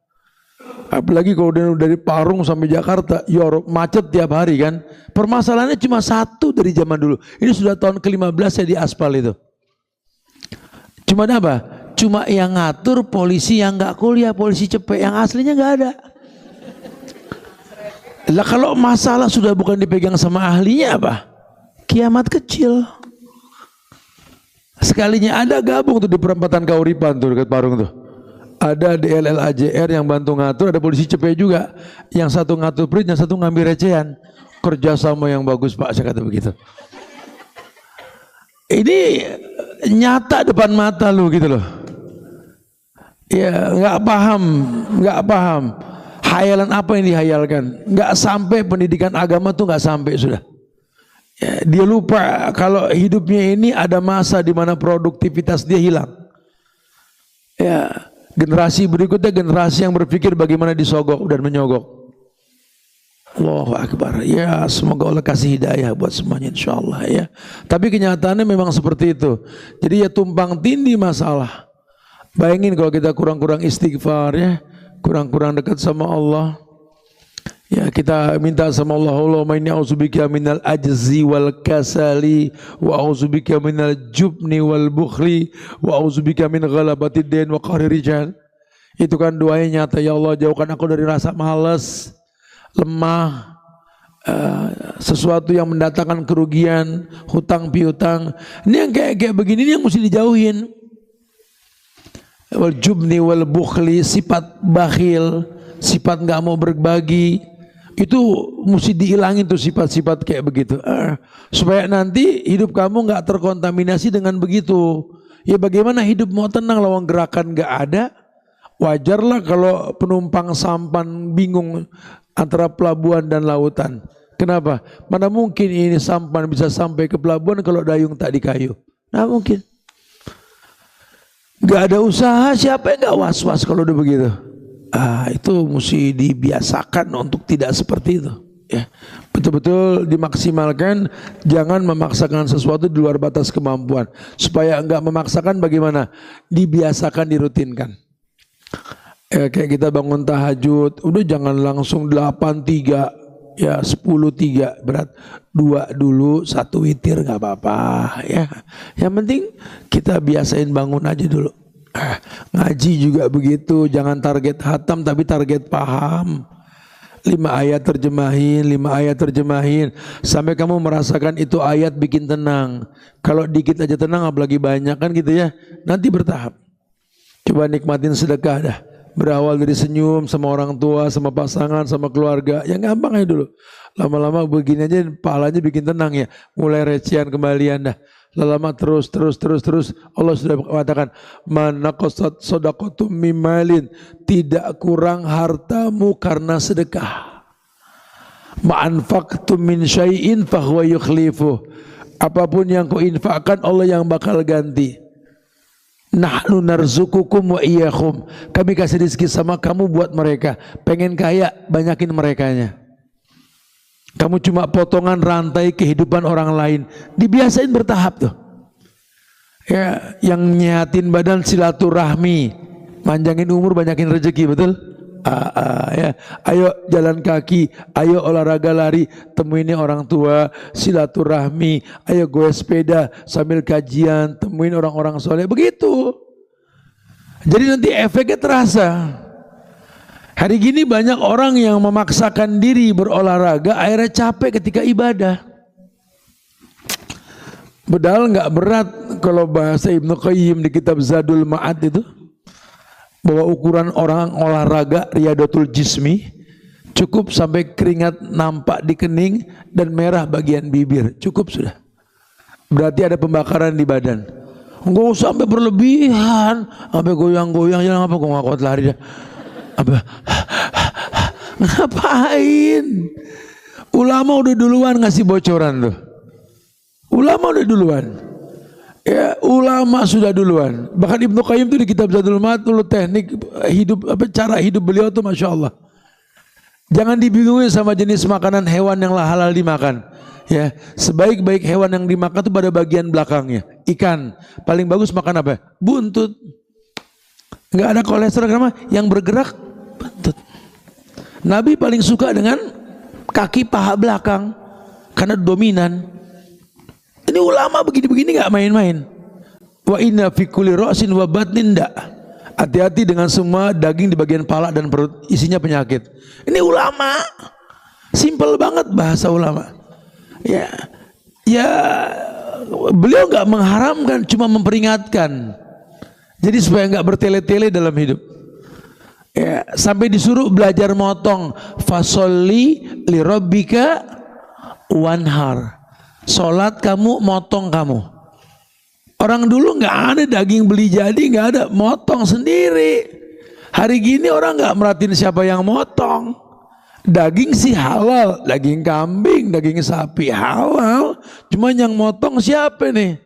Apalagi kalau dari Parung sampai Jakarta, macet tiap hari kan. Permasalahannya cuma satu dari zaman dulu. Ini sudah tahun ke-15 saya di aspal itu. Cuma apa? Cuma yang ngatur polisi yang nggak kuliah, polisi cepet, yang aslinya nggak ada. Lah kalau masalah sudah bukan dipegang sama ahlinya apa? Kiamat kecil. Sekalinya ada gabung tuh di perempatan Kauripan tuh dekat Parung tuh. Ada DLL AJR yang bantu ngatur, ada polisi cepet juga. Yang satu ngatur print, yang satu ngambil recehan. Kerjasama yang bagus Pak, saya kata begitu. Ini nyata depan mata lu gitu loh. Ya nggak paham. Hayalan apa yang dihayalkan? Nggak sampai pendidikan agama tuh nggak sampai sudah. Ya, dia lupa kalau hidupnya ini ada masa di mana produktivitas dia hilang. Ya, generasi berikutnya generasi yang berpikir bagaimana disogok dan menyogok. Allahu Akbar. Ya semoga Allah kasih hidayah buat semuanya insyaallah ya. Tapi kenyataannya memang seperti itu. Jadi ya tumpang tindih masalah. Bayangin kalau kita kurang-kurang istighfar ya, kurang-kurang dekat sama Allah. Ya kita minta sama Allah, Allahumma inni a'udzubika minal ajzi wal kasali wa a'udzubika minal jubni wal bukhli wa a'udzubika min ghalabatid din wa qahri rijal. Itu kan doanya nyata, ya Allah jauhkan aku dari rasa malas, lemah, sesuatu yang mendatangkan kerugian, hutang piutang. Ini yang kayak begini ini yang mesti dijauhin. Wal jubni wal bukhli, sifat bakhil, sifat nggak mau berbagi, itu mesti dihilangin tuh sifat-sifat kayak begitu. Supaya nanti hidup kamu nggak terkontaminasi dengan begitu. Ya bagaimana hidup mau tenang lawan gerakan nggak ada, Wajarlah kalau penumpang sampan bingung antara pelabuhan dan lautan. Kenapa? Mana mungkin ini sampan bisa sampai ke pelabuhan kalau dayung tak dikayu? Nah mungkin. Gak ada usaha, siapa yang gak was-was kalau udah begitu? Itu mesti dibiasakan untuk tidak seperti itu. Ya, betul-betul dimaksimalkan, jangan memaksakan sesuatu di luar batas kemampuan. Supaya enggak memaksakan bagaimana? Dibiasakan, dirutinkan. Kayak kita bangun tahajud, udah jangan langsung 8-3. Ya 10-3 berat, 2 dulu, 1 witir gak apa-apa ya. Yang penting kita biasain bangun aja dulu. Ngaji juga begitu, jangan target hatam tapi target paham. 5 ayat terjemahin sampai kamu merasakan itu ayat bikin tenang. Kalau dikit aja tenang apalagi banyak kan gitu ya. Nanti bertahap. Coba nikmatin sedekah dah. Berawal dari senyum sama orang tua, sama pasangan, sama keluarga. Yang gampang aja dulu. Lama-lama begini aja pahalanya bikin tenang ya. Mulai recehan kembalian dah. Lama-lama terus. Allah sudah mengatakan, manaqasat shadaqatum mimalin. Tidak kurang hartamu karena sedekah. Ma'anfaqtum min syai'in fahuwa yukhlifuh. Apapun yang kau infakkan Allah yang bakal ganti. Nahnu narzukukum wa iyyakum. Kami kasih rezeki sama kamu buat mereka. Pengen kaya, banyakin merekanya. Kamu cuma potongan rantai kehidupan orang lain. Dibiasain bertahap tuh. Ya, yang nyehatin badan silaturahmi, manjangin umur, banyakin rezeki, betul? Ya. Ayo jalan kaki, ayo olahraga lari, temuin orang tua, silaturahmi, ayo goes sepeda sambil kajian, temuin orang-orang soleh, begitu. Jadi nanti efeknya terasa. Hari gini banyak orang yang memaksakan diri berolahraga, akhirnya capek ketika ibadah. Padahal nggak berat kalau bahasa Ibnu Qayyim di kitab Zadul Ma'ad itu. Bahwa ukuran orang olahraga riyadatul jismi cukup sampai keringat nampak di kening dan merah bagian bibir, cukup sudah. Berarti ada pembakaran di badan. Enggak usah sampai berlebihan, sampai goyang-goyang, jangan apa kok nggak kuat lari dah. Apa? Ngapain? Ulama udah duluan ngasih bocoran tuh. Ulama udah duluan. Ya, ulama sudah duluan. Bahkan Ibnu Qayyim itu di kitab Zadul Ma'ad teknik hidup, cara hidup beliau tuh Masya Allah. Jangan dibingungin sama jenis makanan hewan yang halal dimakan. Ya, sebaik-baik hewan yang dimakan itu pada bagian belakangnya. Ikan, paling bagus makan apa? Buntut. Enggak ada kolesterol karena yang bergerak buntut. Nabi paling suka dengan kaki paha belakang karena dominan. Ini ulama begini-begini gak main-main. Wa inna fi kulli ra'sin wa batnin da. Hati-hati dengan semua daging di bagian pala dan perut isinya penyakit. Ini ulama. Simple banget bahasa ulama. Ya, beliau gak mengharamkan, cuma memperingatkan. Jadi supaya gak bertele-tele dalam hidup. Ya, sampai disuruh belajar motong. Fasolli li rabbika wanhar. Sholat kamu, motong kamu. Orang dulu nggak ada daging beli jadi, nggak ada, motong sendiri. Hari gini orang nggak merhatiin siapa yang motong. Daging sih halal, daging kambing, daging sapi halal. Cuma yang motong siapa nih?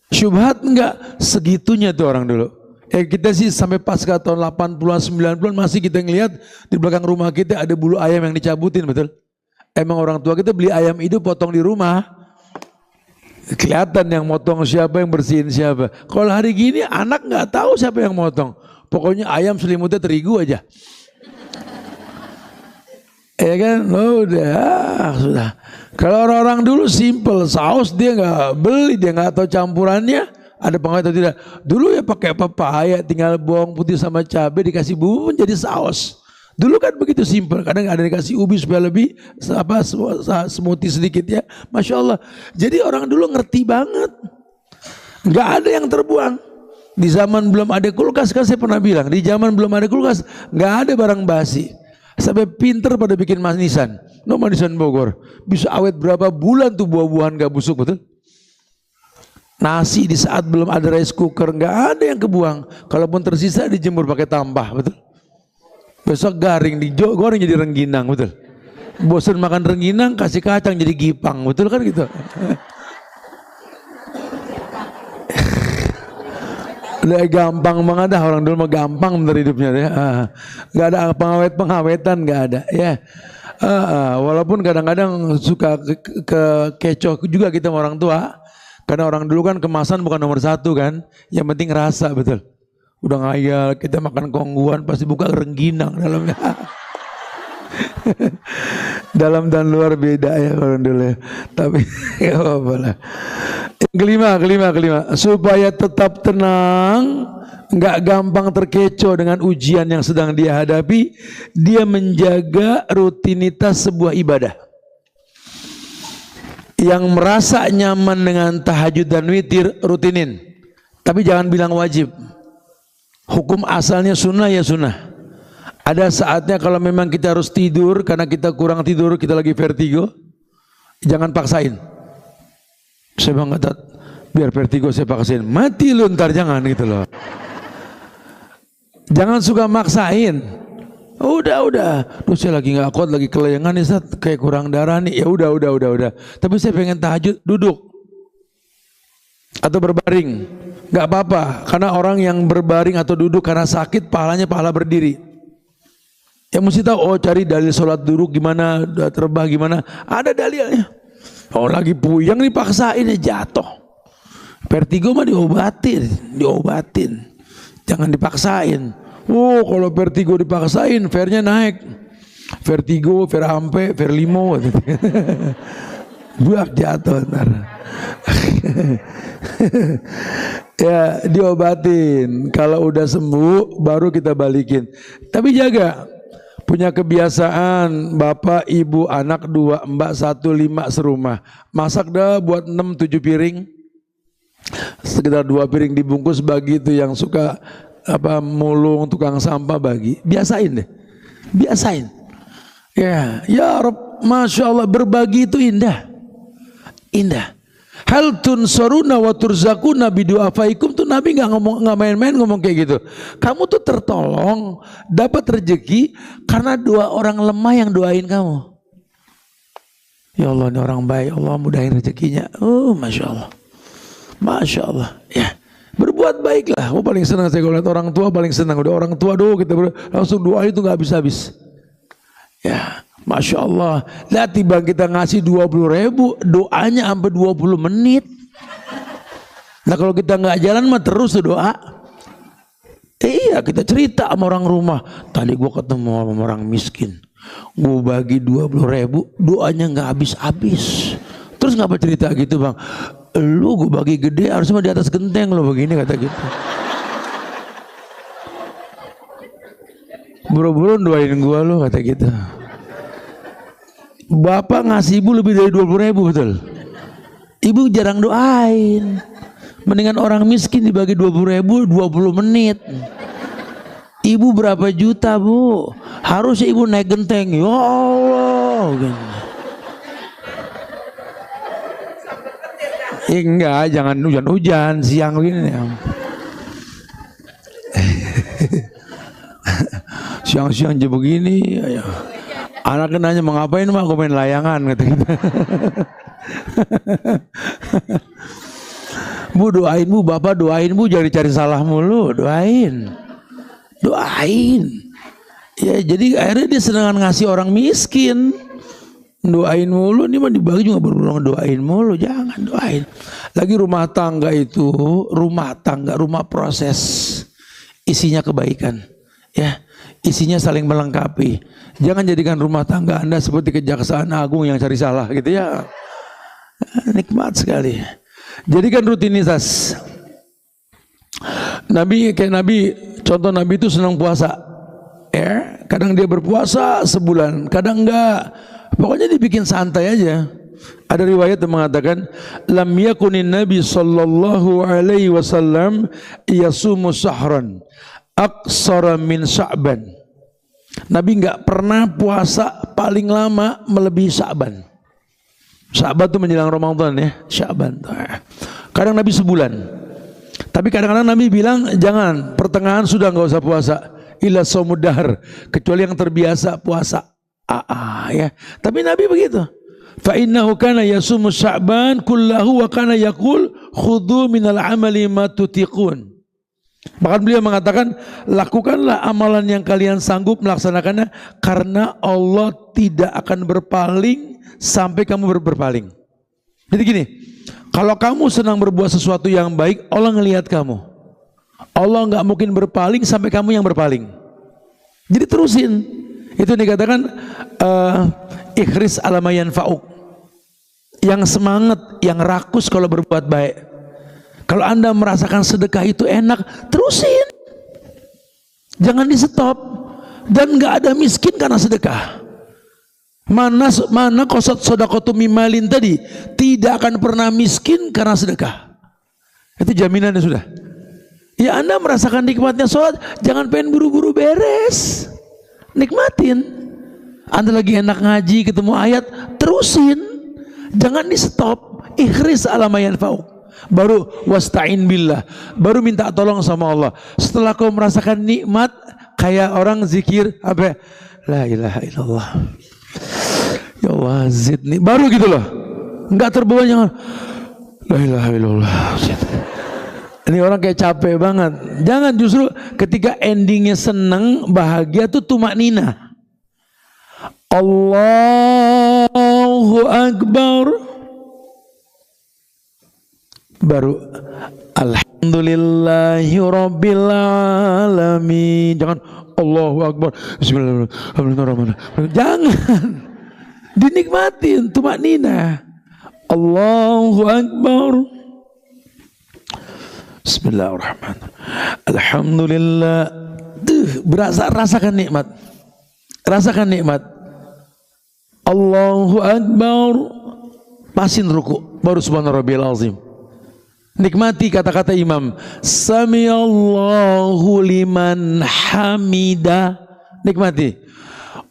Syubhat nggak? Segitunya tuh orang dulu. Kita sih sampai pasca tahun 80-an, 90-an masih kita ngelihat di belakang rumah kita ada bulu ayam yang dicabutin, betul? Emang orang tua kita beli ayam hidup potong di rumah. Kelihatan yang motong siapa, yang bersihin siapa. Kalau hari gini anak nggak tahu siapa yang motong. Pokoknya ayam selimutnya terigu aja. Ya kan, sudah. Kalau orang-orang dulu simple, saus dia nggak beli, dia nggak tahu campurannya. Ada pengaruh atau tidak? Dulu ya pakai pepaya, tinggal bawang putih sama cabai dikasih bumbu menjadi saus. Dulu kan begitu simpel, kadang ada dikasih ubi supaya lebih smoothie sedikit ya, Masya Allah. Jadi orang dulu ngerti banget, nggak ada yang terbuang. Di zaman belum ada kulkas, kan saya pernah bilang, di zaman belum ada kulkas nggak ada barang basi. Sampai pinter pada bikin manisan, manisan Bogor, bisa awet berapa bulan tuh buah-buahan gak busuk, betul? Nasi di saat belum ada rice cooker, nggak ada yang kebuang. Kalaupun tersisa dijemur pakai tampah, betul. Besok garing digoreng jadi rengginang, betul. Bosan makan rengginang, kasih kacang jadi gipang, betul kan gitu. Udah gampang banget dah, orang dulu mah gampang bener hidupnya ya. Gak ada pengawet-pengawetan, gak ada ya. Walaupun kadang-kadang suka kecoh juga kita sama orang tua. Karena orang dulu kan kemasan bukan nomor satu kan. Yang penting rasa, betul. Udah ngayal kita makan kongguan pasti buka rengginang dalamnya. Dalam dan luar beda ya orang dulu ya. Tapi ya apa lah. Kelima. Supaya tetap tenang, nggak gampang terkecoh dengan ujian yang sedang dia hadapi, dia menjaga rutinitas sebuah ibadah. Yang merasa nyaman dengan tahajud dan witir, rutinin. Tapi jangan bilang wajib. Hukum asalnya sunnah ya sunnah. Ada saatnya kalau memang kita harus tidur karena kita kurang tidur, kita lagi vertigo, jangan paksain. Saya bilang kata, biar vertigo saya paksain, mati lu ntar, jangan gitu loh. Jangan suka maksain. Udah. Duh, saya lagi nggak kuat, lagi kelayangan nih, Ustaz, kayak kurang darah nih. Ya udah. Tapi saya pengen tahajud, duduk atau berbaring, nggak apa-apa. Karena orang yang berbaring atau duduk karena sakit, pahalanya pahala berdiri. Ya mesti tahu, cari dalil sholat duduk gimana, terbah gimana, ada dalilnya. Oh lagi puyeng dipaksain ya jatuh. Vertigo mah diobatin. Jangan dipaksain. Kalau vertigo dipaksain, vernya naik. Vertigo, verampe, verlimo. Buak jatuh ntar. Ya diobatin. Kalau udah sembuh, baru kita balikin. Tapi jaga. Punya kebiasaan bapak, ibu, anak 2, mbak 1, 5 serumah. Masak dah buat 6, 7 piring. Sekitar 2 piring dibungkus, bagi itu yang suka mulung, tukang sampah bagi. Biasain. Ya Rabb, Masya Allah, berbagi itu indah. Hal tunsaruna wa turzakuna bidu'afaikum tuh Nabi nggak main-main ngomong kayak gitu. Kamu tuh tertolong, dapat rezeki karena 2 orang lemah yang doain kamu. Ya Allah, ini orang baik, Allah mudahin rezekinya. Masya Allah. Ya, berbuat baiklah. Paling senang saya kalau lihat orang tua, paling senang. Udah orang tua kita langsung doa itu nggak habis-habis. Ya, Masya Allah. Lihat tiba kita ngasih 20.000, doanya sampai 20 menit. Nah kalau kita nggak jalan mah terus doa. Iya, kita cerita sama orang rumah. Tadi gua ketemu sama orang miskin, gua bagi 20.000, doanya nggak habis-habis. Terus ngapa cerita gitu bang? Lu gua bagi gede, harusnya di atas genteng lo begini, kata gitu. Buru-buru doain gua lo, kata gitu. Bapak ngasih ibu lebih dari 20.000, betul. Ibu jarang doain. Mendingan orang miskin dibagi 20.000, 20 menit. Ibu berapa juta bu? Harusnya ibu naik genteng. Ya Allah. Enggak, jangan hujan-hujan siang begini. Siang-siang aja begini. Ayo. Anaknya nanya mau ngapain mak? Aku main layangan, kata gitu. Bu doain bu, bapak doain bu, jangan cari salah mulu, doain. Ya jadi akhirnya dia senang ngasih orang miskin. Doain mulu, ini mah dibagi juga berulang doain mulu, jangan doain. Lagi rumah tangga itu, rumah proses, isinya kebaikan, ya, isinya saling melengkapi. Jangan jadikan rumah tangga Anda seperti Kejaksaan Agung yang cari salah gitu ya. Nikmat sekali. Jadikan rutinitas. Contoh Nabi itu senang puasa. Ya, kadang dia berpuasa sebulan, kadang enggak. Pokoknya dibikin santai aja. Ada riwayat yang mengatakan, lam yakunin Nabi sallallahu alaihi wasallam yasumu sahran aqsara min Sya'ban. Nabi enggak pernah puasa paling lama melebihi Sya'ban. Sya'ban itu menjelang Ramadan ya, Sya'ban. Kadang Nabi sebulan. Tapi kadang-kadang Nabi bilang jangan, pertengahan sudah nggak usah puasa. Illa shaumud dahr, kecuali yang terbiasa puasa. Ya. Tapi Nabi begitu. Fa innahu kana yasumu Sya'ban kullahu wa kana yaqul khudhu minal amali ma tutiqun. Bahkan beliau mengatakan, lakukanlah amalan yang kalian sanggup melaksanakannya, karena Allah tidak akan berpaling sampai kamu berpaling. Jadi gini, kalau kamu senang berbuat sesuatu yang baik, Allah ngelihat kamu. Allah nggak mungkin berpaling sampai kamu yang berpaling. Jadi terusin. Itu dikatakan ikhris ala ma yanfa'uk. Yang semangat, yang rakus kalau berbuat baik. Kalau Anda merasakan sedekah itu enak, terusin. Jangan di stop. Dan nggak ada miskin karena sedekah. Mana qasad shadaqatu mimalin tadi, tidak akan pernah miskin karena sedekah. Itu jaminannya sudah. Ya Anda merasakan nikmatnya sholat, jangan pengen buru-buru beres. Nikmatin. Anda lagi enak ngaji, ketemu ayat, terusin. Jangan di stop. Ikhris ala ma yanfa'uk. Baru wasta'in billah, baru minta tolong sama Allah. Setelah kau merasakan nikmat, kayak orang zikir apa? La ilaha illallah. Ya Allah zidni. Baru gitu loh. Enggak terbawa, jangan la ilaha illallah. Ini orang kayak capek banget. Jangan, justru ketika endingnya senang, bahagia tuh tumaknina. Allahu Akbar. Baru alhamdulillahi rabbil alamin. Jangan Allahu Akbar, bismillahirrahmanirrahim. Jangan, dinikmatin tumaknina. Allahu Akbar, bismillahirrahmanirrahim, alhamdulillah. Rasakan nikmat, rasakan nikmat. Allahu Akbar, pasin ruku, baru subhanarabbiyal azim. Nikmati kata-kata imam, Samiallahu liman hamida. Nikmati.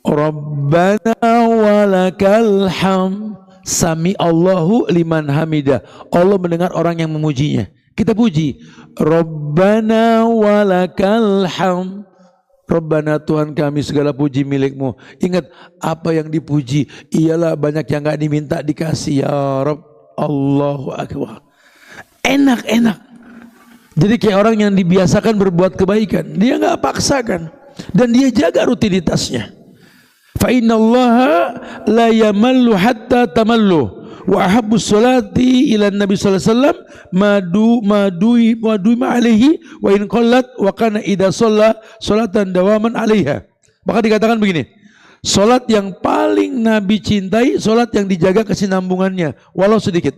Rabbana walakal ham. Samiallahu liman hamida. Allah mendengar orang yang memujinya. Kita puji. Rabbana walakal ham. Rabbana, Tuhan kami, segala puji milikmu. Ingat, apa yang dipuji ialah banyak yang gak diminta dikasih. Ya Rabb. Allahu Akbar. Enak-enak. Jadi kayak orang yang dibiasakan berbuat kebaikan, dia nggak paksakan dan dia jaga rutinitasnya. Fa innallaha la yamallu hatta tamallu wa ahabbu sholati ila Nabi sallallahu alaihi wasallam madu ma'alaihi wa in qallat wa kana idza shalla sholatan dawaman 'alaiha. Maka dikatakan begini, salat yang paling Nabi cintai, salat yang dijaga kesinambungannya walau sedikit.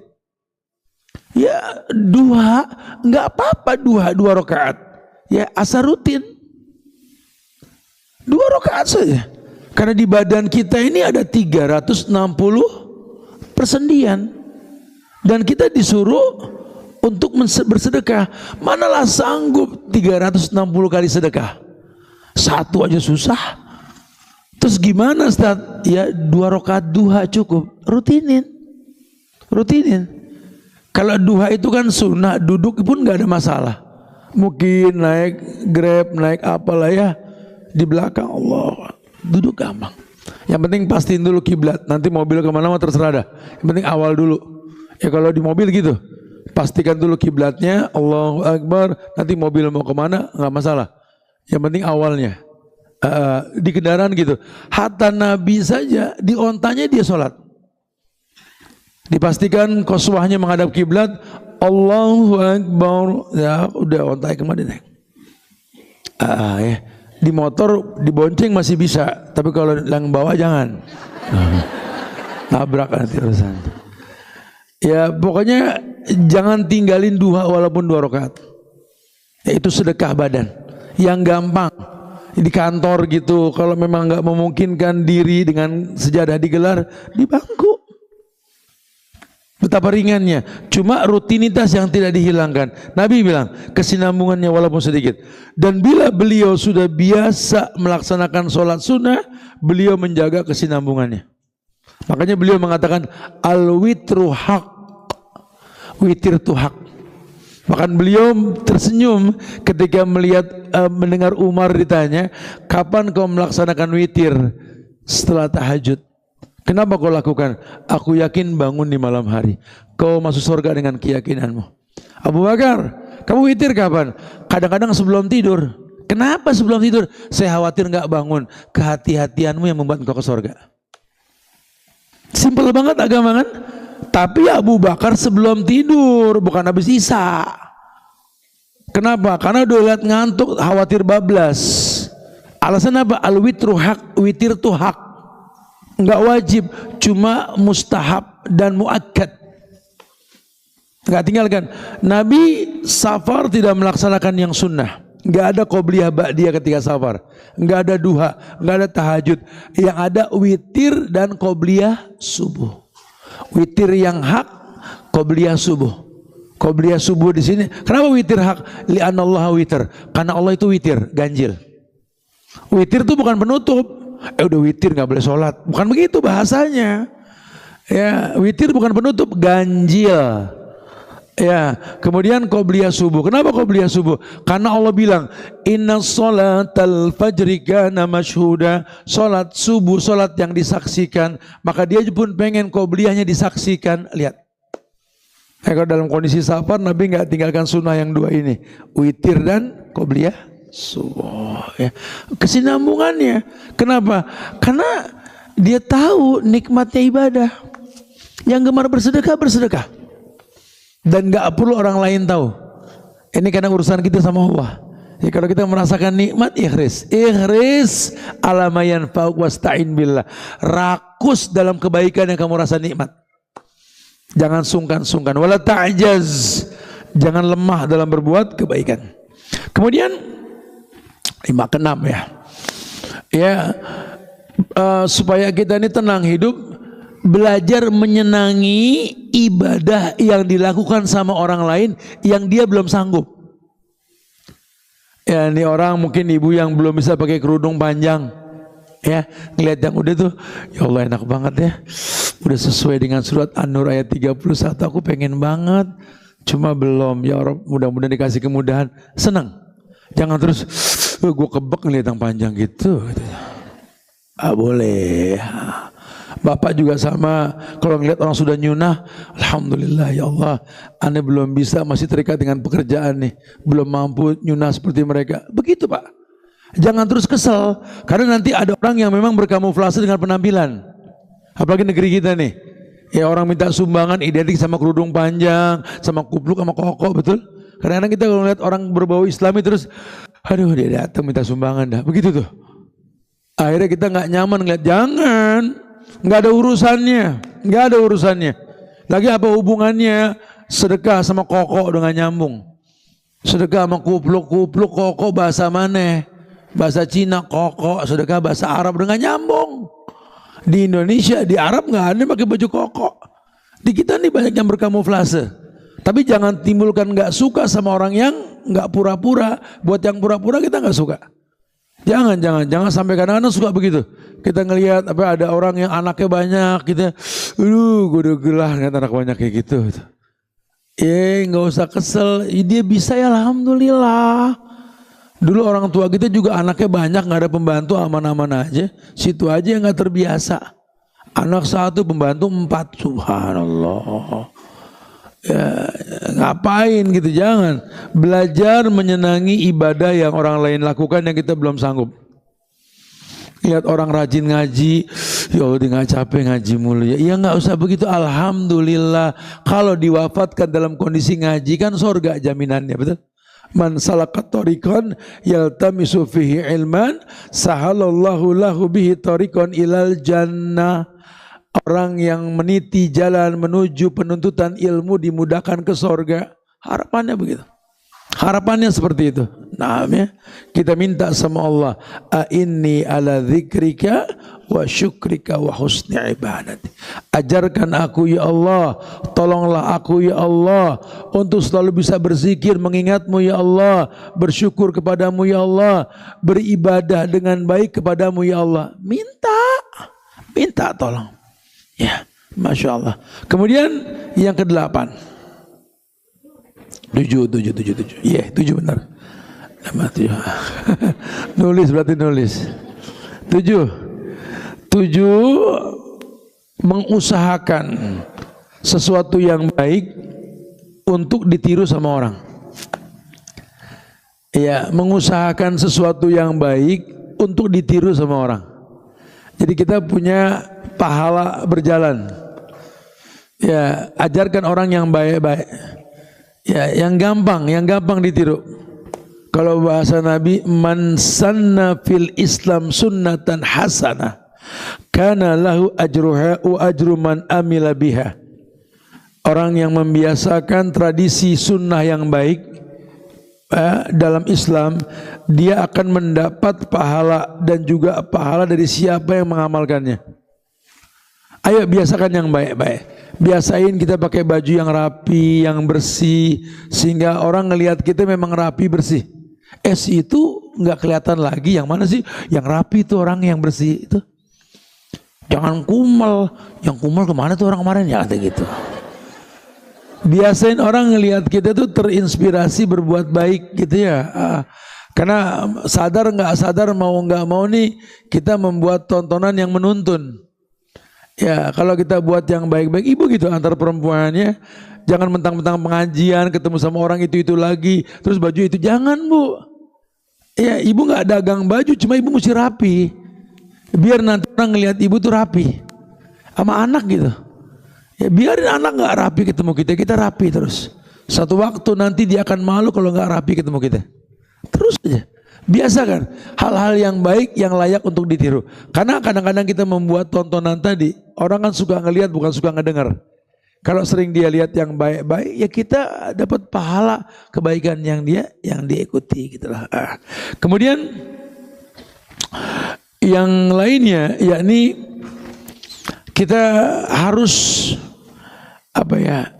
Ya duha, nggak apa-apa, dua rakaat. Ya asal rutin, 2 rakaat saja. Karena di badan kita ini ada 360 persendian, dan kita disuruh untuk bersedekah. Manalah sanggup 360 kali sedekah, satu aja susah. Terus gimana Ustaz? Ya 2 rakaat duha cukup, rutinin. Kalau duha itu kan sunnah, duduk pun nggak ada masalah. Mungkin naik Grab, naik apalah ya, di belakang Allah, duduk gampang. Yang penting pastiin dulu kiblat. Nanti mobil kemana-mana terserah dah. Yang penting awal dulu. Ya kalau di mobil gitu, pastikan dulu kiblatnya, Allahu Akbar. Nanti mobil mau kemana nggak masalah. Yang penting awalnya. Di kendaraan gitu. Hatta Nabi saja di ontanya dia sholat. Dipastikan koswahnya menghadap kiblat, Allahu Akbar. Ya udah, ontai kemana naik. Ya. Di motor dibonceng masih bisa, tapi kalau yang bawa jangan. Nabrak nanti urusan. Ya pokoknya jangan tinggalin duha walaupun 2 rakaat. Itu sedekah badan yang gampang. Di kantor gitu, kalau memang nggak memungkinkan diri dengan sejadah digelar, di bangku. Betapa ringannya, cuma rutinitas yang tidak dihilangkan. Nabi bilang kesinambungannya walaupun sedikit. Dan bila beliau sudah biasa melaksanakan sholat sunnah, beliau menjaga kesinambungannya. Makanya beliau mengatakan al-witru haq, witir itu hak. Bahkan beliau tersenyum ketika mendengar Umar ditanya, kapan kau melaksanakan witir setelah tahajud? Kenapa kau lakukan? Aku yakin bangun di malam hari. Kau masuk surga dengan keyakinanmu. Abu Bakar, kamu witir kapan? Kadang-kadang sebelum tidur. Kenapa sebelum tidur? Saya khawatir nggak bangun. Kehati-hatianmu yang membuat engkau ke surga. Simpel banget agama kan? Tapi Abu Bakar sebelum tidur, bukan habis Isya. Kenapa? Karena udah lihat ngantuk, khawatir bablas. Alasan apa? Al-witru hak, witir itu hak. Enggak wajib, cuma mustahab dan muakkad. Enggak tinggalkan. Nabi safar tidak melaksanakan yang sunnah. Enggak ada qobliyah ba'diyah ketika safar. Enggak ada duha, enggak ada tahajud. Yang ada witir dan qobliyah subuh. Witir yang hak, qobliyah subuh. Qobliyah subuh di sini. Kenapa witir hak? Li'anallah witir. Karena Allah itu witir, ganjil. Witir itu bukan penutup. Udah witir nggak boleh sholat. Bukan begitu bahasanya. Ya, witir bukan penutup, ganjil. Ya, kemudian qobliyah subuh. Kenapa qobliyah subuh? Karena Allah bilang, inna sholatal fajri kana masyhuda. Salat subuh, salat yang disaksikan. Maka dia pun pengen qobliyahnya disaksikan. Lihat. Kalau dalam kondisi safar, Nabi nggak tinggalkan sunnah yang dua ini, witir dan qobliyah subuh. Ya. Kesinambungannya. Kenapa? Karena dia tahu nikmatnya ibadah. Yang gemar bersedekah, bersedekah. Dan gak perlu orang lain tahu. Ini karena urusan kita sama Allah. Ya, kalau kita merasakan nikmat, ikhris. Ikhris ala ma yanfa'uk wasta'in billah. Rakus dalam kebaikan yang kamu rasa nikmat. Jangan sungkan-sungkan. Wala ta'jaz. Jangan lemah dalam berbuat kebaikan. Kemudian 5 ke 6 ya. Ya, supaya kita ini tenang hidup, belajar menyenangi ibadah yang dilakukan sama orang lain yang dia belum sanggup. Ya, ini orang mungkin ibu yang belum bisa pakai kerudung panjang. Ya, ngelihat yang udah tuh, ya Allah enak banget ya. Udah sesuai dengan surat An-Nur ayat 31, aku pengen banget. Cuma belum, ya Allah mudah-mudahan dikasih kemudahan. Senang. Jangan terus, gue kebek ngelihat yang panjang gitu. Boleh. Bapak juga sama, kalau ngelihat orang sudah nyunah, alhamdulillah ya Allah, aneh belum bisa, masih terikat dengan pekerjaan nih, belum mampu nyunah seperti mereka. Begitu Pak. Jangan terus kesel, karena nanti ada orang yang memang berkamuflase dengan penampilan. Apalagi negeri kita nih, ya orang minta sumbangan identik sama kerudung panjang, sama kupluk, sama koko, betul? Kadang-kadang kita kalau ngelihat orang berbau Islami terus, aduh dia datang minta sumbangan dah, begitu tuh. Akhirnya kita nggak nyaman ngeliat, jangan. Nggak ada urusannya, nggak ada urusannya. Lagi apa hubungannya sedekah sama koko dengan nyambung? Sedekah sama kupluk koko bahasa mana? Bahasa Cina koko, sedekah bahasa Arab dengan nyambung. Di Indonesia, di Arab nggak ada pakai baju koko. Di kita nih banyak yang berkamuflase. Tapi jangan timbulkan nggak suka sama orang yang nggak pura-pura. Buat yang pura-pura kita nggak suka. Jangan sampai kadang-kadang suka begitu. Kita ngelihat apa ada orang yang anaknya banyak, kita, gue udah gelah ngeliat anak banyak kayak gitu. Nggak usah kesel, dia bisa ya alhamdulillah. Dulu orang tua kita juga anaknya banyak, nggak ada pembantu, aman-aman aja. Situ aja yang nggak terbiasa. Anak 1, pembantu 4, subhanallah. Ya, ngapain gitu, jangan. Belajar menyenangi ibadah yang orang lain lakukan yang kita belum sanggup. Lihat orang rajin ngaji, ya Allah dia nggak capek ngaji mulu ya. Iya nggak usah begitu, alhamdulillah. Kalau diwafatkan dalam kondisi ngaji kan surga jaminannya, betul? Man salaka tariqan yaltamisu fihi ilman sahalallahu lahu bihi tariqan ilal jannah. Orang yang meniti jalan menuju penuntutan ilmu dimudahkan ke surga. Harapannya begitu. Harapannya seperti itu. Nah, ya. Kita minta sama Allah, inni ala dzikrika wa syukrika wa husni ibadati. Ajarkan aku ya Allah, tolonglah aku ya Allah untuk selalu bisa berzikir mengingatmu ya Allah, bersyukur kepadamu ya Allah, beribadah dengan baik kepadamu ya Allah. Minta tolong. Ya, Masya Allah. Kemudian yang ke-8, 7, 7, 7, 7. Iya, 7 benar. Nama 7. Nulis berarti nulis. 7. 7 mengusahakan sesuatu yang baik untuk ditiru sama orang. Ya, mengusahakan sesuatu yang baik untuk ditiru sama orang. Jadi kita punya pahala berjalan. Ya, ajarkan orang yang baik-baik. Ya, yang gampang ditiru. Kalau bahasa Nabi, man sanna fil Islam sunnatan hasanah, kana lahu ajruha wa ajru man amila biha. Orang yang membiasakan tradisi sunnah yang baik dalam Islam, dia akan mendapat pahala dan juga pahala dari siapa yang mengamalkannya. Ayo biasakan yang baik-baik. Biasain kita pakai baju yang rapi, yang bersih, sehingga orang ngelihat kita memang rapi, bersih. Itu nggak kelihatan lagi yang mana sih yang rapi itu orang yang bersih itu. Jangan kumel, yang kumel kemana tuh orang kemarin ya, kata gitu. Biasain orang ngelihat kita tuh terinspirasi berbuat baik gitu ya. Karena sadar nggak sadar, mau nggak mau nih kita membuat tontonan yang menuntun. Ya, kalau kita buat yang baik-baik, ibu gitu antar perempuannya, jangan mentang-mentang pengajian ketemu sama orang itu lagi, terus baju itu, jangan bu. Ya, ibu nggak dagang baju, cuma ibu mesti rapi, biar nanti orang ngelihat ibu tuh rapi, sama anak gitu. Ya, biarin anak nggak rapi ketemu kita, kita rapi terus. Satu waktu nanti dia akan malu kalau nggak rapi ketemu kita. Terus aja. Biasakan hal-hal yang baik yang layak untuk ditiru. Karena kadang-kadang kita membuat tontonan tadi, orang kan suka ngelihat bukan suka ngedengar. Kalau sering dia lihat yang baik-baik, ya kita dapat pahala kebaikan yang dia ikuti gitulah. Kemudian yang lainnya, yakni kita harus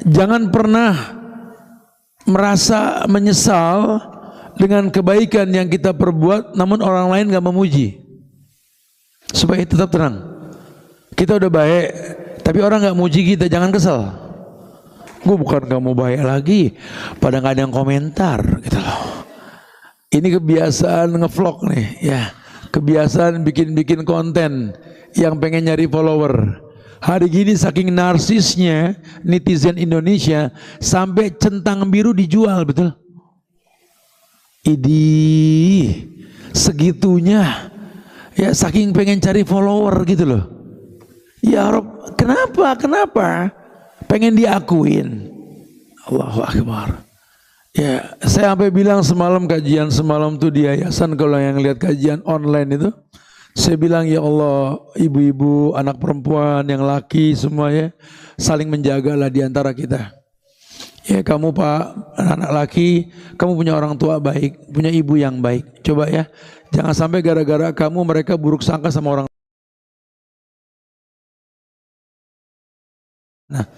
jangan pernah merasa menyesal dengan kebaikan yang kita perbuat, namun orang lain gak memuji. Supaya tetap tenang. Kita udah baik, tapi orang gak muji kita, jangan kesel. Gue bukan gak mau baik lagi, pada gak ada yang komentar gitu loh. Ini kebiasaan ngevlog nih, ya. Kebiasaan bikin konten yang pengen nyari follower. Hari gini saking narsisnya netizen Indonesia, sampai centang biru dijual, betul? Idih, segitunya ya, saking pengen cari follower gitu loh. Ya Rob, kenapa? Pengen diakuin. Allahu Akbar. Ya, saya sampai bilang semalam, kajian semalam tuh di yayasan, kalau yang lihat kajian online itu, saya bilang ya Allah, ibu-ibu, anak perempuan, yang laki semuanya saling menjagalah di antara kita. Ya, kamu Pak, anak laki, kamu punya orang tua baik, punya ibu yang baik. Coba ya, jangan sampai gara-gara kamu mereka buruk sangka sama orang. Nah,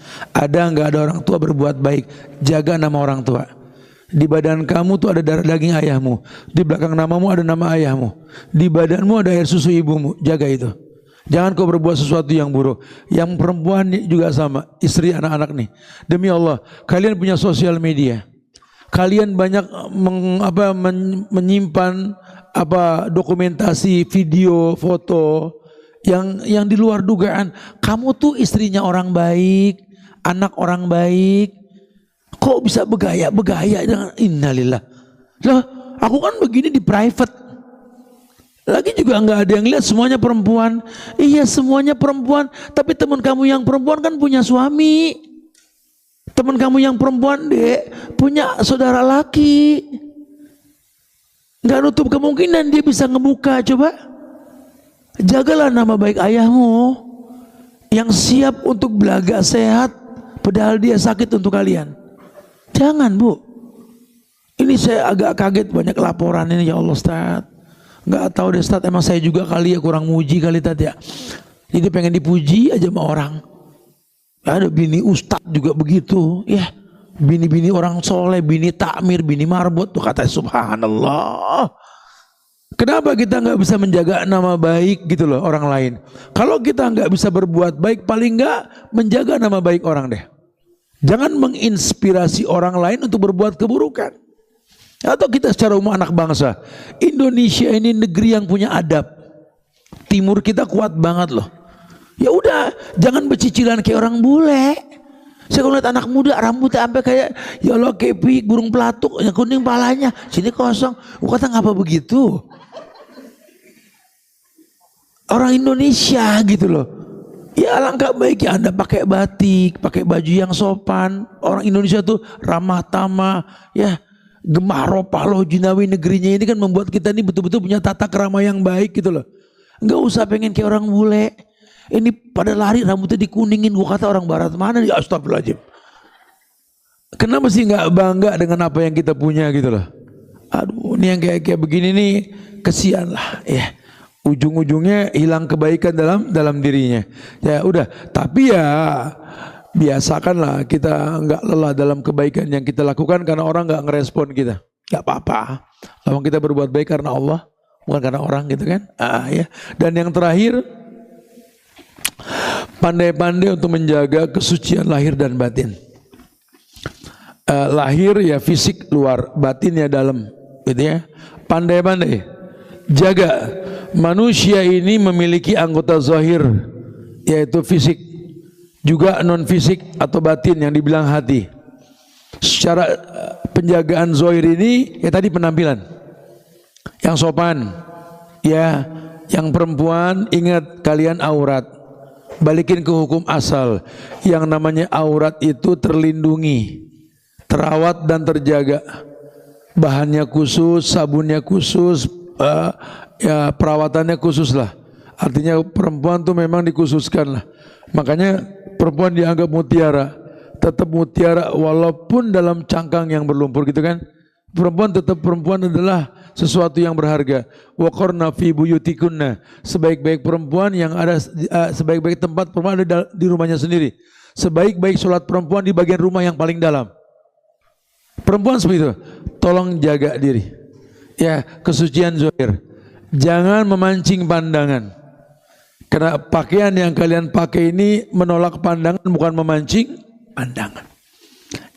nggak ada orang tua berbuat baik, jaga nama orang tua. Di badan kamu tuh ada darah daging ayahmu, di belakang namamu ada nama ayahmu, di badanmu ada air susu ibumu, jaga itu. Jangan kau berbuat sesuatu yang buruk. Yang perempuan juga sama, istri, anak-anak nih. Demi Allah, kalian punya sosial media. Kalian banyak menyimpan dokumentasi, video, foto yang di luar dugaan. Kamu tuh istrinya orang baik, anak orang baik. Kok bisa begaya dengan innalillah. Loh, aku kan begini di private. Lagi juga nggak ada yang lihat, semuanya perempuan. Iya, semuanya perempuan. Tapi teman kamu yang perempuan kan punya suami. Teman kamu yang perempuan punya saudara laki. Nggak nutup kemungkinan dia bisa ngebuka. Coba jagalah nama baik ayahmu yang siap untuk belaga sehat, padahal dia sakit untuk kalian. Jangan bu. Ini saya agak kaget, banyak laporan ini, ya Allah Ustaz. Nggak tahu deh Ustaz, emang saya juga kali ya kurang muji kali tadi ya. Jadi pengen dipuji aja sama orang. Ada bini Ustaz juga begitu, ya. Bini-bini orang soleh, bini takmir, bini marbot tuh, kata subhanallah. Kenapa kita nggak bisa menjaga nama baik gitu loh orang lain? Kalau kita nggak bisa berbuat baik, paling nggak menjaga nama baik orang deh. Jangan menginspirasi orang lain untuk berbuat keburukan. Atau kita secara umum anak bangsa, Indonesia ini negeri yang punya adab. Timur kita kuat banget loh. Ya udah, jangan bercicilan kayak orang bule. Saya ngeliat anak muda rambutnya sampai kayak ya Allah kepi burung pelatuk, yang kuning palanya, sini kosong. Kata ngapa begitu? Orang Indonesia gitu loh. Ya alangkah baiknya Anda pakai batik, pakai baju yang sopan. Orang Indonesia tuh ramah tamah, ya gemah ropah loh jinawi negerinya ini kan membuat kita ini betul-betul punya tata krama yang baik gitu loh. Enggak usah pengen kayak orang bule. Ini pada lari rambutnya dikuningin, gua kata orang barat mana nih, astagfirullahaladzim. Kenapa sih nggak bangga dengan apa yang kita punya gitu loh. Aduh, ini yang kayak begini nih kesian lah ya. Ujung-ujungnya hilang kebaikan dalam dirinya. Ya udah, tapi ya biasakanlah kita nggak lelah dalam kebaikan yang kita lakukan karena orang nggak ngerespon kita. Nggak apa-apa. Lawang kita berbuat baik karena Allah, bukan karena orang gitu kan. Ya. Dan yang terakhir, pandai-pandai untuk menjaga kesucian lahir dan batin. Lahir ya fisik luar, batin ya dalam, gitu ya. Pandai-pandai jaga. Manusia ini memiliki anggota zahir, yaitu fisik, juga non fisik atau batin yang dibilang hati. Secara penjagaan zahir ini ya tadi penampilan yang sopan, ya. Yang perempuan ingat kalian aurat. Balikin ke hukum asal, yang namanya aurat itu terlindungi, terawat dan terjaga. Bahannya khusus, sabunnya khusus, ya perawatannya khusus lah. Artinya perempuan tuh memang dikhususkan lah. Makanya perempuan dianggap mutiara, tetap mutiara walaupun dalam cangkang yang berlumpur gitu kan. Perempuan tetap perempuan adalah sesuatu yang berharga. Waqarna fi buyutikunna, sebaik-baik perempuan yang ada, sebaik-baik tempat perempuan ada di rumahnya sendiri. Sebaik-baik sholat perempuan di bagian rumah yang paling dalam. Perempuan seperti itu. Tolong jaga diri. Ya, kesucian zahir. Jangan memancing pandangan. Karena pakaian yang kalian pakai ini menolak pandangan, bukan memancing pandangan.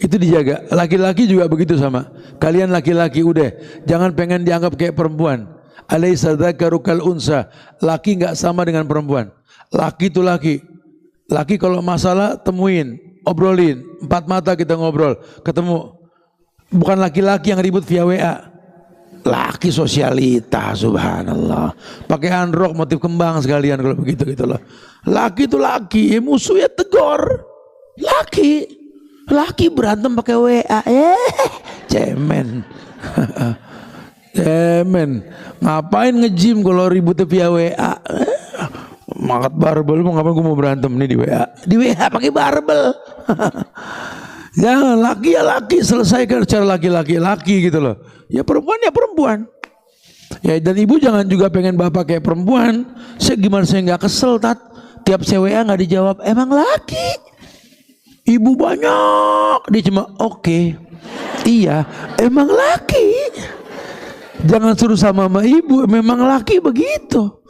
Itu dijaga. Laki-laki juga begitu sama. Kalian laki-laki udah jangan pengen dianggap kayak perempuan. Alaysa dzakaru kal unsa. Laki enggak sama dengan perempuan. Laki itu laki. Laki kalau masalah temuin, obrolin. Empat mata kita ngobrol, ketemu. Bukan laki-laki yang ribut via WA. Laki sosialita, subhanallah. Pakai handrok motif kembang sekalian kalau begitu gitu loh. Laki itu laki, musuhnya tegur. Laki berantem pakai WA. Cemen. Cemen. Ngapain nge-gym kalau ributnya via WA? Makat barbel, mau ngapain gue mau berantem nih di WA? Di WA pakai barbel. Jangan, laki ya laki, selesaikan secara laki-laki gitu loh. Ya perempuan. Ya dan ibu jangan juga pengen bapak kayak perempuan. Gimana saya nggak kesel tiap CWA nggak dijawab. Emang laki. Ibu banyak. Dia cuma oke. Iya, emang laki. Jangan suruh sama ibu. Memang laki begitu.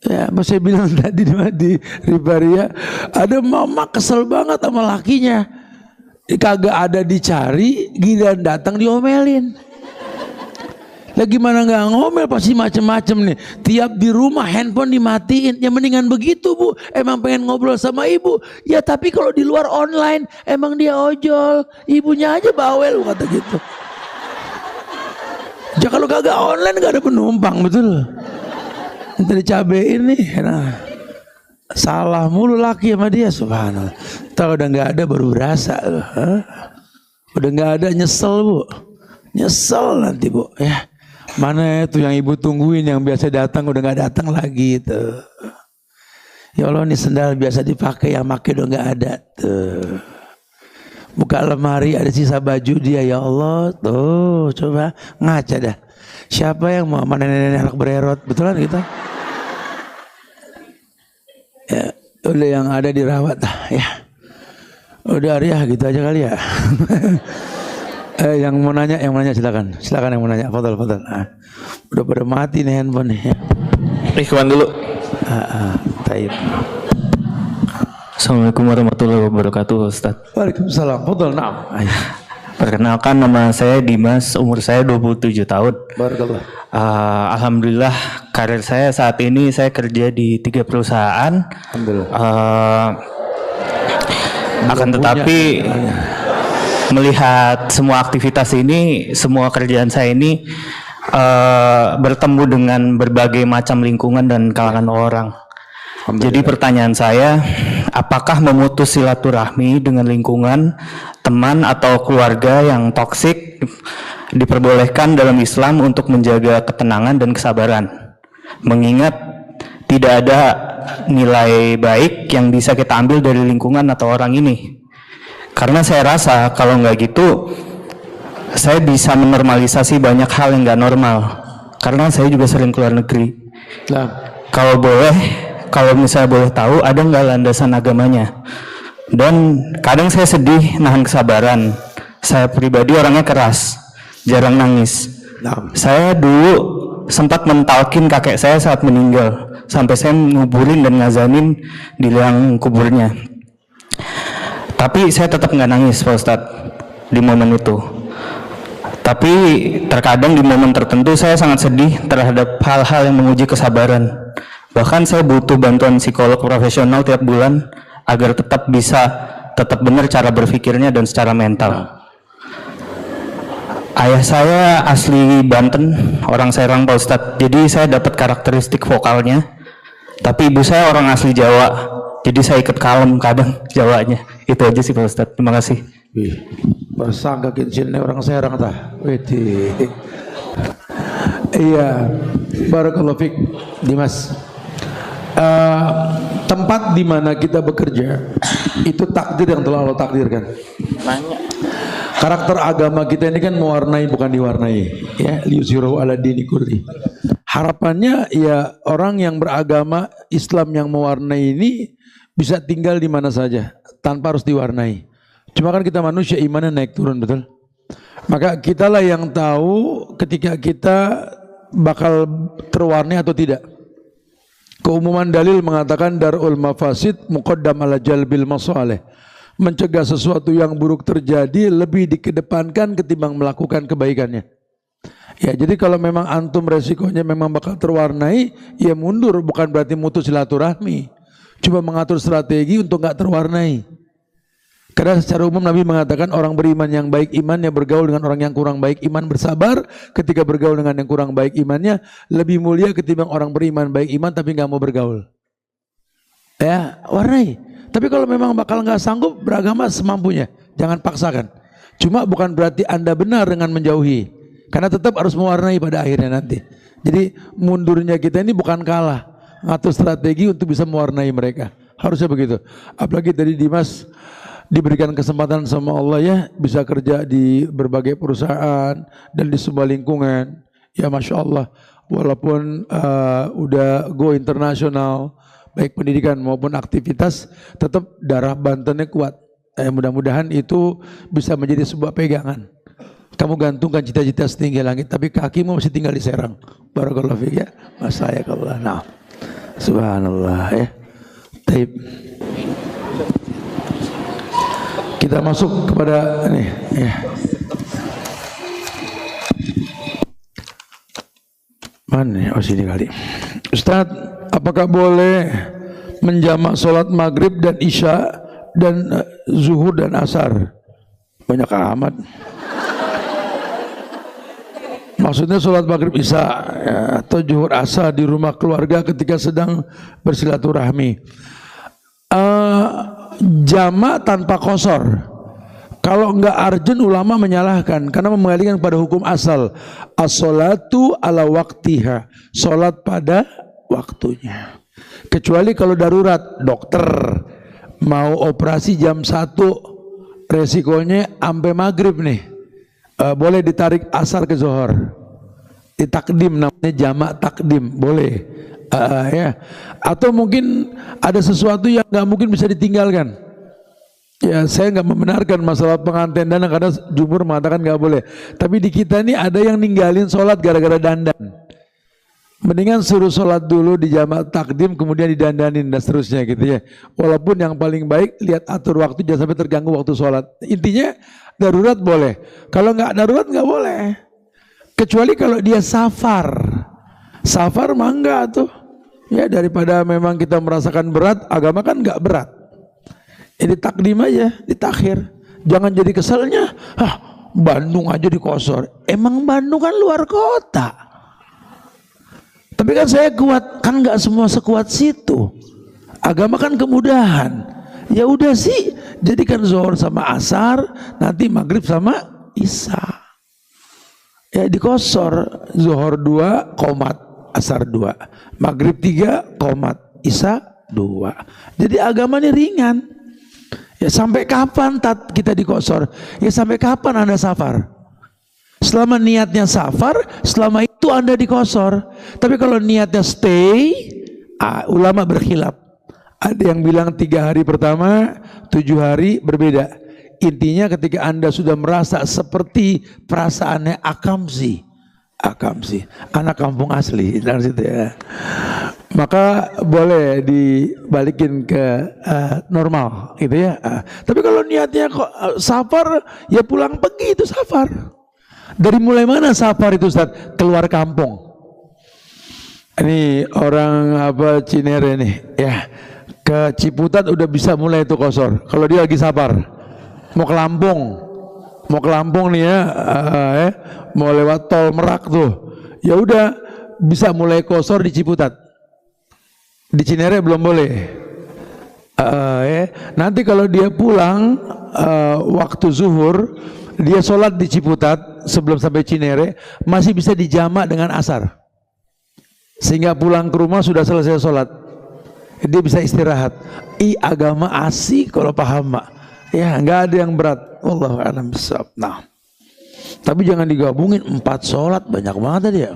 Ya, saya bilang tadi di Ribaria, ada mama kesel banget sama lakinya. Kagak ada dicari, giliran datang diomelin. Lah gimana nggak ngomel, pasti macem-macem nih. Tiap di rumah handphone dimatiin. Ya mendingan begitu bu. Emang pengen ngobrol sama ibu. Ya tapi kalau di luar online emang dia ojol. Ibunya aja bawel kata gitu. Ya kalau kagak online nggak ada penumpang, betul. Minta dicabein nih. Nah, salah mulu laki sama dia, subhanallah. Tahu udah nggak ada baru berasa. Udah nggak ada nyesel bu. Nyesel nanti bu ya. Mana itu yang ibu tungguin yang biasa datang udah nggak datang lagi tuh. Ya Allah, ini sendal biasa dipakai yang pakai udah nggak ada tuh. Buka lemari ada sisa baju dia, ya Allah tuh, coba ngaca dah. Siapa yang mau mana nenek anak bererot, betulan kita? Ya udah yang ada dirawat ya. Udah ya gitu aja kali ya. Yang mau nanya silakan yang mau nanya. Fadal. Udah pada mati nih handphone nih. Ikhwan dulu. Taib. Assalamualaikum warahmatullahi wabarakatuh, Ustaz. Waalaikumsalam. Fadhal, na'am. Perkenalkan, nama saya Dimas, umur saya 27 tahun. Barakallah. Alhamdulillah, karir saya saat ini saya kerja di 3 perusahaan. Alhamdulillah. Akan tetapi melihat semua aktivitas ini, semua kerjaan saya ini bertemu dengan berbagai macam lingkungan dan kalangan orang. Jadi pertanyaan saya, apakah memutus silaturahmi dengan lingkungan, teman atau keluarga yang toksik diperbolehkan dalam Islam untuk menjaga ketenangan dan kesabaran? Mengingat tidak ada nilai baik yang bisa kita ambil dari lingkungan atau orang ini. Karena saya rasa kalau nggak gitu, saya bisa menormalisasi banyak hal yang nggak normal. Karena saya juga sering keluar negeri. Nah, Kalau misalnya boleh tahu, ada nggak landasan agamanya? Dan kadang saya sedih, nahan kesabaran. Saya pribadi orangnya keras, jarang nangis. nah. Saya dulu sempat mentalkin kakek saya saat meninggal, sampai saya nguburin dan ngazanin di liang kuburnya. Tapi saya tetap nggak nangis, Pak Ustadz, di momen itu. Tapi terkadang di momen tertentu saya sangat sedih terhadap hal-hal yang menguji kesabaran. Bahkan saya butuh bantuan psikolog profesional tiap bulan agar tetap benar cara berpikirnya dan secara mental. Ayah saya asli Banten, orang Serang, Pak Ustadz. Jadi saya dapat karakteristik vokalnya. Tapi ibu saya orang asli Jawa. Jadi saya ikut kalem kadang Jawanya. Itu aja sih Pak Ustadz. Terima kasih. Wih, bersangka kincilnya orang Serang tah. Widih. Iya, barakallahu fik, Dimas. Tempat di mana kita bekerja itu takdir yang telah Allah takdirkan. Banyak. Karakter agama kita ini kan mewarnai bukan diwarnai, ya, liyuzhirahu ala dini kulli. Harapannya ya orang yang beragama Islam yang mewarnai ini bisa tinggal di mana saja tanpa harus diwarnai. Cuma kan kita manusia imannya naik turun, betul? Maka kitalah yang tahu ketika kita bakal terwarnai atau tidak. Keumuman dalil mengatakan darul mafasid muqaddam ala jalbil masalih. Mencegah sesuatu yang buruk terjadi lebih dikedepankan ketimbang melakukan kebaikannya. Ya, jadi kalau memang antum resikonya memang bakal terwarnai, ya mundur, bukan berarti mutus silaturahmi. Coba mengatur strategi untuk nggak terwarnai. Karena secara umum Nabi mengatakan orang beriman yang baik imannya bergaul dengan orang yang kurang baik iman bersabar. Ketika bergaul dengan yang kurang baik imannya lebih mulia ketimbang orang beriman baik iman tapi nggak mau bergaul. Ya, warnai. Tapi kalau memang bakal nggak sanggup beragama semampunya, jangan paksakan. Cuma bukan berarti Anda benar dengan menjauhi, karena tetap harus mewarnai pada akhirnya nanti. Jadi mundurnya kita ini bukan kalah, ngatur strategi untuk bisa mewarnai mereka. Harusnya begitu. Apalagi tadi Dimas diberikan kesempatan sama Allah ya bisa kerja di berbagai perusahaan dan di sebuah lingkungan. Ya Masya Allah, walaupun udah go internasional, baik pendidikan maupun aktivitas, tetap darah Bantennya kuat. Mudah-mudahan itu bisa menjadi sebuah pegangan. Kamu gantungkan cita-cita setinggi langit, tapi kakimu masih tinggal di Serang. Barakallahu fiik ya. Masayakallah. Nah, subhanallah ya. Taib. Kita masuk kepada ini ya. Mana? Oh sini kali. Ustadz, apakah boleh menjamak sholat maghrib dan isya dan zuhur dan asar? Banyak amat. Maksudnya sholat maghrib isya ya, atau zuhur asar di rumah keluarga ketika sedang bersilaturahmi. Jamak tanpa qasar. Kalau enggak arjen ulama menyalahkan karena mengembalikan pada hukum asal. As-sholatu ala waktiha. Sholat pada waktunya. Kecuali kalau darurat, dokter mau operasi jam 1, resikonya sampai maghrib nih. Boleh ditarik asar ke zuhur. Ditakdim, namanya jamak takdim, boleh. Ya. Atau mungkin ada sesuatu yang nggak mungkin bisa ditinggalkan. Ya, saya nggak membenarkan masalah pengantin dandan karena jumhur mengatakan nggak boleh. Tapi di kita ini ada yang ninggalin sholat gara-gara dandan. Mendingan suruh sholat dulu di jamak takdim, kemudian didandanin dan seterusnya gitu ya. Walaupun yang paling baik lihat atur waktu, jangan sampai terganggu waktu sholat. Intinya darurat boleh. Kalau nggak darurat nggak boleh. Kecuali kalau dia safar. Safar mah enggak tuh. Ya daripada memang kita merasakan berat, agama kan nggak berat. Ini takdim aja, ditakhir. Jangan jadi keselnya, Bandung aja dikosor. Emang Bandung kan luar kota. Tapi kan saya kuat, kan nggak semua sekuat situ. Agama kan kemudahan. Ya udah sih, jadikan zuhur sama asar, nanti maghrib sama isya. Ya dikosor, zuhur 2 komat, asar 2, maghrib 3 komat, isya 2. Jadi agama ini ringan. Ya sampai kapan kita dikosor? Ya sampai kapan Anda safar? Selama niatnya safar, selama itu Anda dikosor. Tapi kalau niatnya stay, ulama berkhilaf. Ada yang bilang 3 hari pertama, 7 hari berbeda. Intinya ketika Anda sudah merasa seperti perasaannya Akamsi, anak kampung asli dari situ ya, maka boleh dibalikin ke normal gitu ya. Tapi kalau niatnya kok safar, ya pulang pergi itu safar. Dari mulai mana safar itu Ustaz? Keluar kampung. Ini orang Cinere nih ya, ke Ciputat udah bisa mulai itu kosor. Kalau dia lagi safar, mau ke Lampung nih ya, mau lewat tol Merak tuh, ya udah bisa mulai kosor di Ciputat. Di Cinere belum boleh. Nanti kalau dia pulang waktu zuhur, dia sholat di Ciputat sebelum sampai Cinere, masih bisa dijamak dengan asar, sehingga pulang ke rumah sudah selesai sholat, dia bisa istirahat. Agama asik kalau paham mak. Ya nggak ada yang berat. Wallahu a'lam bishawab. Nah, tapi jangan digabungin 4 sholat, banyak banget tadi ya.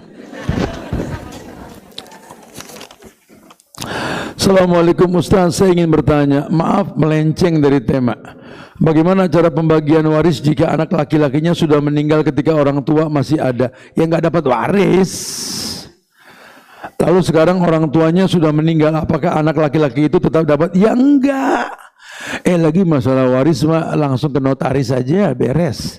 Assalamualaikum Ustaz, saya ingin bertanya, maaf melenceng dari tema. Bagaimana cara pembagian waris jika anak laki-lakinya sudah meninggal ketika orang tua masih ada, yang nggak dapat waris? Lalu sekarang orang tuanya sudah meninggal, apakah anak laki-laki itu tetap dapat? Ya enggak. Lagi masalah waris mah langsung ke notaris saja, beres.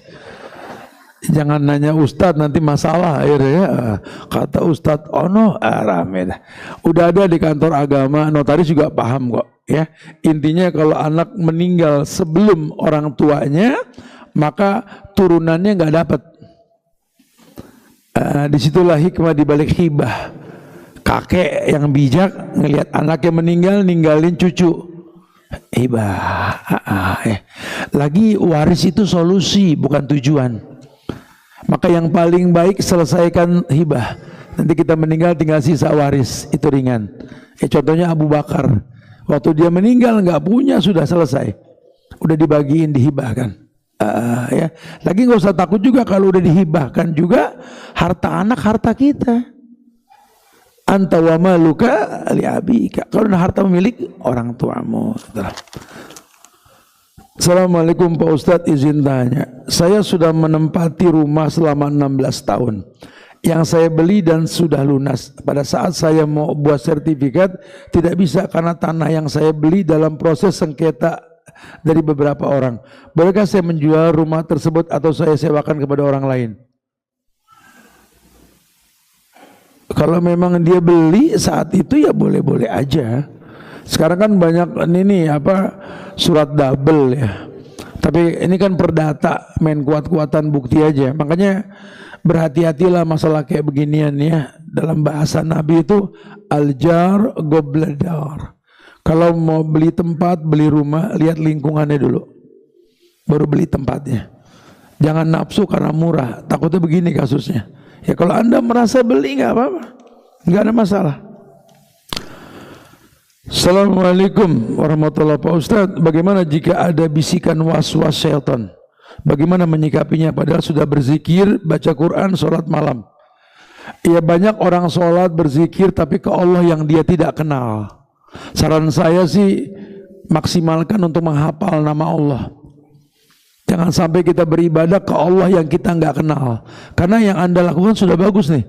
Jangan nanya Ustadz, nanti masalah akhirnya. Kata Ustadz ono, rame dah. Udah ada di kantor agama, notaris juga paham kok ya. Intinya kalau anak meninggal sebelum orang tuanya, maka turunannya nggak dapat. Disitulah hikmah dibalik hibah. Kakek yang bijak ngelihat anaknya meninggal, ninggalin cucu. Hibah. Lagi waris itu solusi, bukan tujuan. Maka yang paling baik selesaikan hibah. Nanti kita meninggal tinggal sisa waris, itu ringan. Contohnya Abu Bakar, waktu dia meninggal nggak punya, sudah selesai, udah dibagiin, dihibahkan. Ya, lagi nggak usah takut juga kalau udah dihibahkan juga harta anak, harta kita. Anta wa maluka li abika. Kalau harta milik orang tuamu. Assalamualaikum Pak Ustadz, izin tanya. Saya sudah menempati rumah selama 16 tahun. Yang saya beli dan sudah lunas. Pada saat saya mau buat sertifikat, tidak bisa karena tanah yang saya beli dalam proses sengketa dari beberapa orang. Bolehkah saya menjual rumah tersebut atau saya sewakan kepada orang lain? Kalau memang dia beli saat itu ya boleh-boleh aja. Sekarang kan banyak ini surat double ya. Tapi ini kan perdata, main kuat-kuatan bukti aja. Makanya berhati-hatilah masalah kayak beginian ya. Dalam bahasa Nabi itu al-jar gobladar. Kalau mau beli tempat, beli rumah, lihat lingkungannya dulu, baru beli tempatnya. Jangan nafsu karena murah. Takutnya begini kasusnya. Ya kalau Anda merasa beli nggak apa-apa, nggak ada masalah. Assalamualaikum warahmatullahi wabarakatuh. Pak Ustadz, bagaimana jika ada bisikan was-was syaitan? Bagaimana menyikapinya padahal sudah berzikir, baca Quran, sholat malam? Ya banyak orang sholat, berzikir tapi ke Allah yang dia tidak kenal. Saran saya sih maksimalkan untuk menghafal nama Allah. Jangan sampai kita beribadah ke Allah yang kita nggak kenal. Karena yang Anda lakukan sudah bagus nih.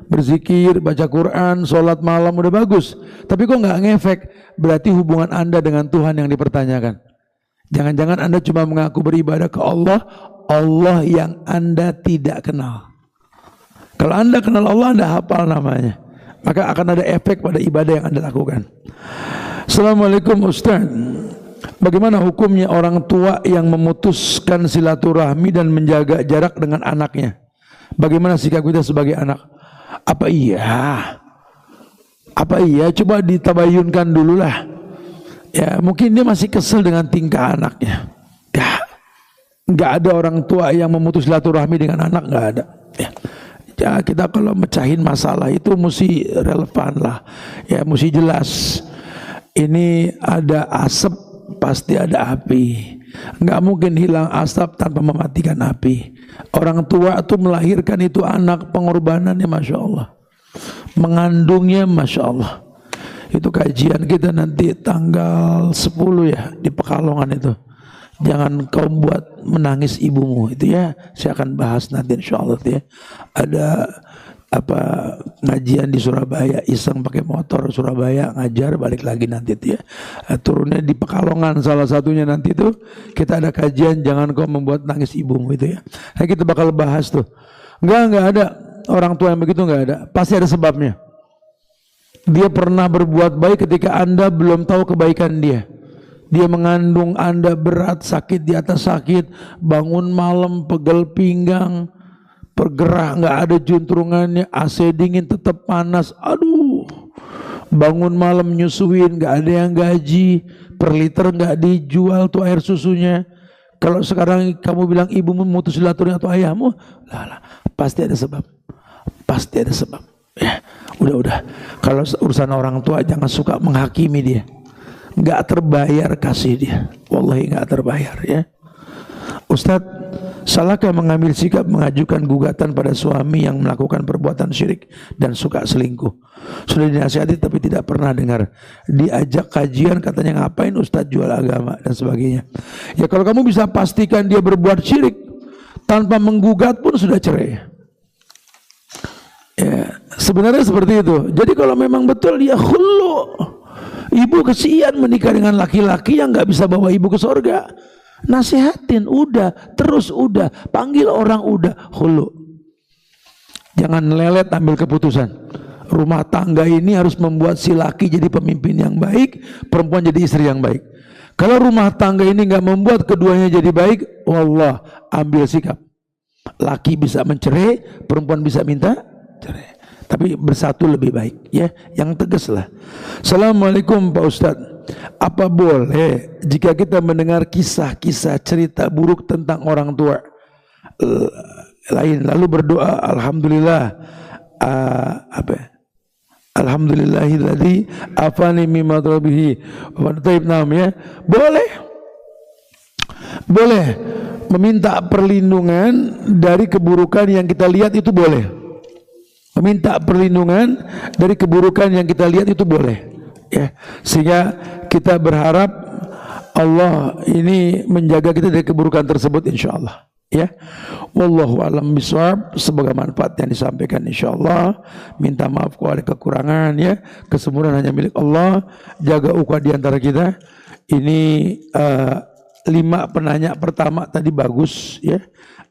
berzikir, baca Quran, sholat malam udah bagus. Tapi kok nggak ngefek? Berarti hubungan Anda dengan Tuhan yang dipertanyakan. Jangan-jangan Anda cuma mengaku beribadah ke Allah, Allah yang Anda tidak kenal. Kalau Anda kenal Allah, Anda hafal namanya, maka akan ada efek pada ibadah yang Anda lakukan. Assalamualaikum Ustaz. Bagaimana hukumnya orang tua yang memutuskan silaturahmi dan menjaga jarak dengan anaknya? Bagaimana sikap kita sebagai anak? Apa iya? Coba ditabayunkan dulu lah. Ya, mungkin dia masih kesel dengan tingkah anaknya. Ya, nggak ada orang tua yang memutus silaturahmi dengan anak, nggak ada. Ya, kita kalau mecahin masalah itu mesti relevan lah. Ya, mesti jelas. Ini ada asap, pasti ada api. Nggak mungkin hilang asap tanpa mematikan api. Orang tua itu melahirkan itu anak, pengorbanannya Masya Allah, mengandungnya Masya Allah. Itu kajian kita nanti tanggal 10 ya di Pekalongan itu. Jangan kau buat menangis ibumu, itu ya saya akan bahas nanti insya Allah ya. Ada ngajian di Surabaya, iseng pakai motor Surabaya ngajar, balik lagi nanti itu ya. Turunnya di Pekalongan salah satunya nanti itu kita ada kajian jangan kau membuat nangis ibumu itu ya. Nah, kita bakal bahas tuh. Enggak ada orang tua yang begitu, enggak ada. Pasti ada sebabnya. Dia pernah berbuat baik ketika Anda belum tahu kebaikan dia. Dia mengandung Anda berat, sakit di atas sakit, bangun malam, pegel pinggang, pergerah, nggak ada juntrungannya, AC dingin tetap panas, aduh, bangun malam nyusuin, nggak ada yang gaji, per liter nggak dijual tuh air susunya. Kalau sekarang kamu bilang ibumu memutus silaturahmi atau ayahmu, lah, pasti ada sebab, ya, udah. Kalau urusan orang tua jangan suka menghakimi dia. Nggak terbayar kasih dia, wallahi nggak terbayar ya. Ustadz, salahkah mengambil sikap mengajukan gugatan pada suami yang melakukan perbuatan syirik dan suka selingkuh? Sudah dinasihati tapi tidak pernah dengar. Diajak kajian katanya ngapain Ustadz jual agama dan sebagainya. Ya kalau kamu bisa pastikan dia berbuat syirik tanpa menggugat pun sudah cerai. Ya, sebenarnya seperti itu. Jadi kalau memang betul dia khulu, ibu kesian menikah dengan laki-laki yang nggak bisa bawa ibu ke surga. Nasihatin, udah, panggil orang, udah, khulu. Jangan lelet ambil keputusan. Rumah tangga ini harus membuat si laki jadi pemimpin yang baik, perempuan jadi istri yang baik. Kalau rumah tangga ini nggak membuat keduanya jadi baik, wallah, ambil sikap. Laki bisa mencerai, perempuan bisa minta cerai. Tapi bersatu lebih baik ya, yang tegas lah. Assalamualaikum Pak Ustadz, apa boleh jika kita mendengar kisah-kisah cerita buruk tentang orang tua lain lalu berdoa alhamdulillah alhamdulillahilladzi afani mimma tarabihi wa taib nam ya. Boleh meminta perlindungan dari keburukan yang kita lihat, itu boleh. Meminta perlindungan dari keburukan yang kita lihat itu boleh ya, sehingga kita berharap Allah ini menjaga kita dari keburukan tersebut insyaallah ya. Wallahu a'lam bishawab. Semoga manfaat yang disampaikan insyaallah. Minta maaf kalau ada kekurangan ya, kesempurnaan hanya milik Allah. Jaga ukhuwah di antara kita. Ini 5 penanya pertama tadi bagus ya,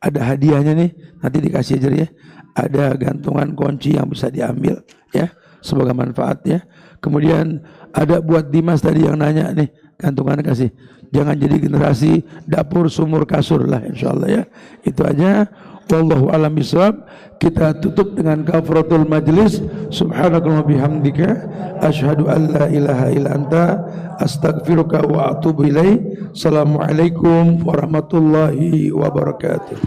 ada hadiahnya nih, nanti dikasih aja ya. Ada gantungan kunci yang bisa diambil ya, semoga manfaat ya. Kemudian ada buat Dimas tadi yang nanya nih, gantungan kasih. Jangan jadi generasi dapur sumur kasur lah insyaallah ya. Itu aja. Wallahu a'lam bishawab. Kita tutup dengan kafaratul majlis. Subhanakallahumma bihamdika asyhadu an la ilaha illa anta astaghfiruka wa atubu ilaik. Assalamualaikum warahmatullahi wabarakatuh.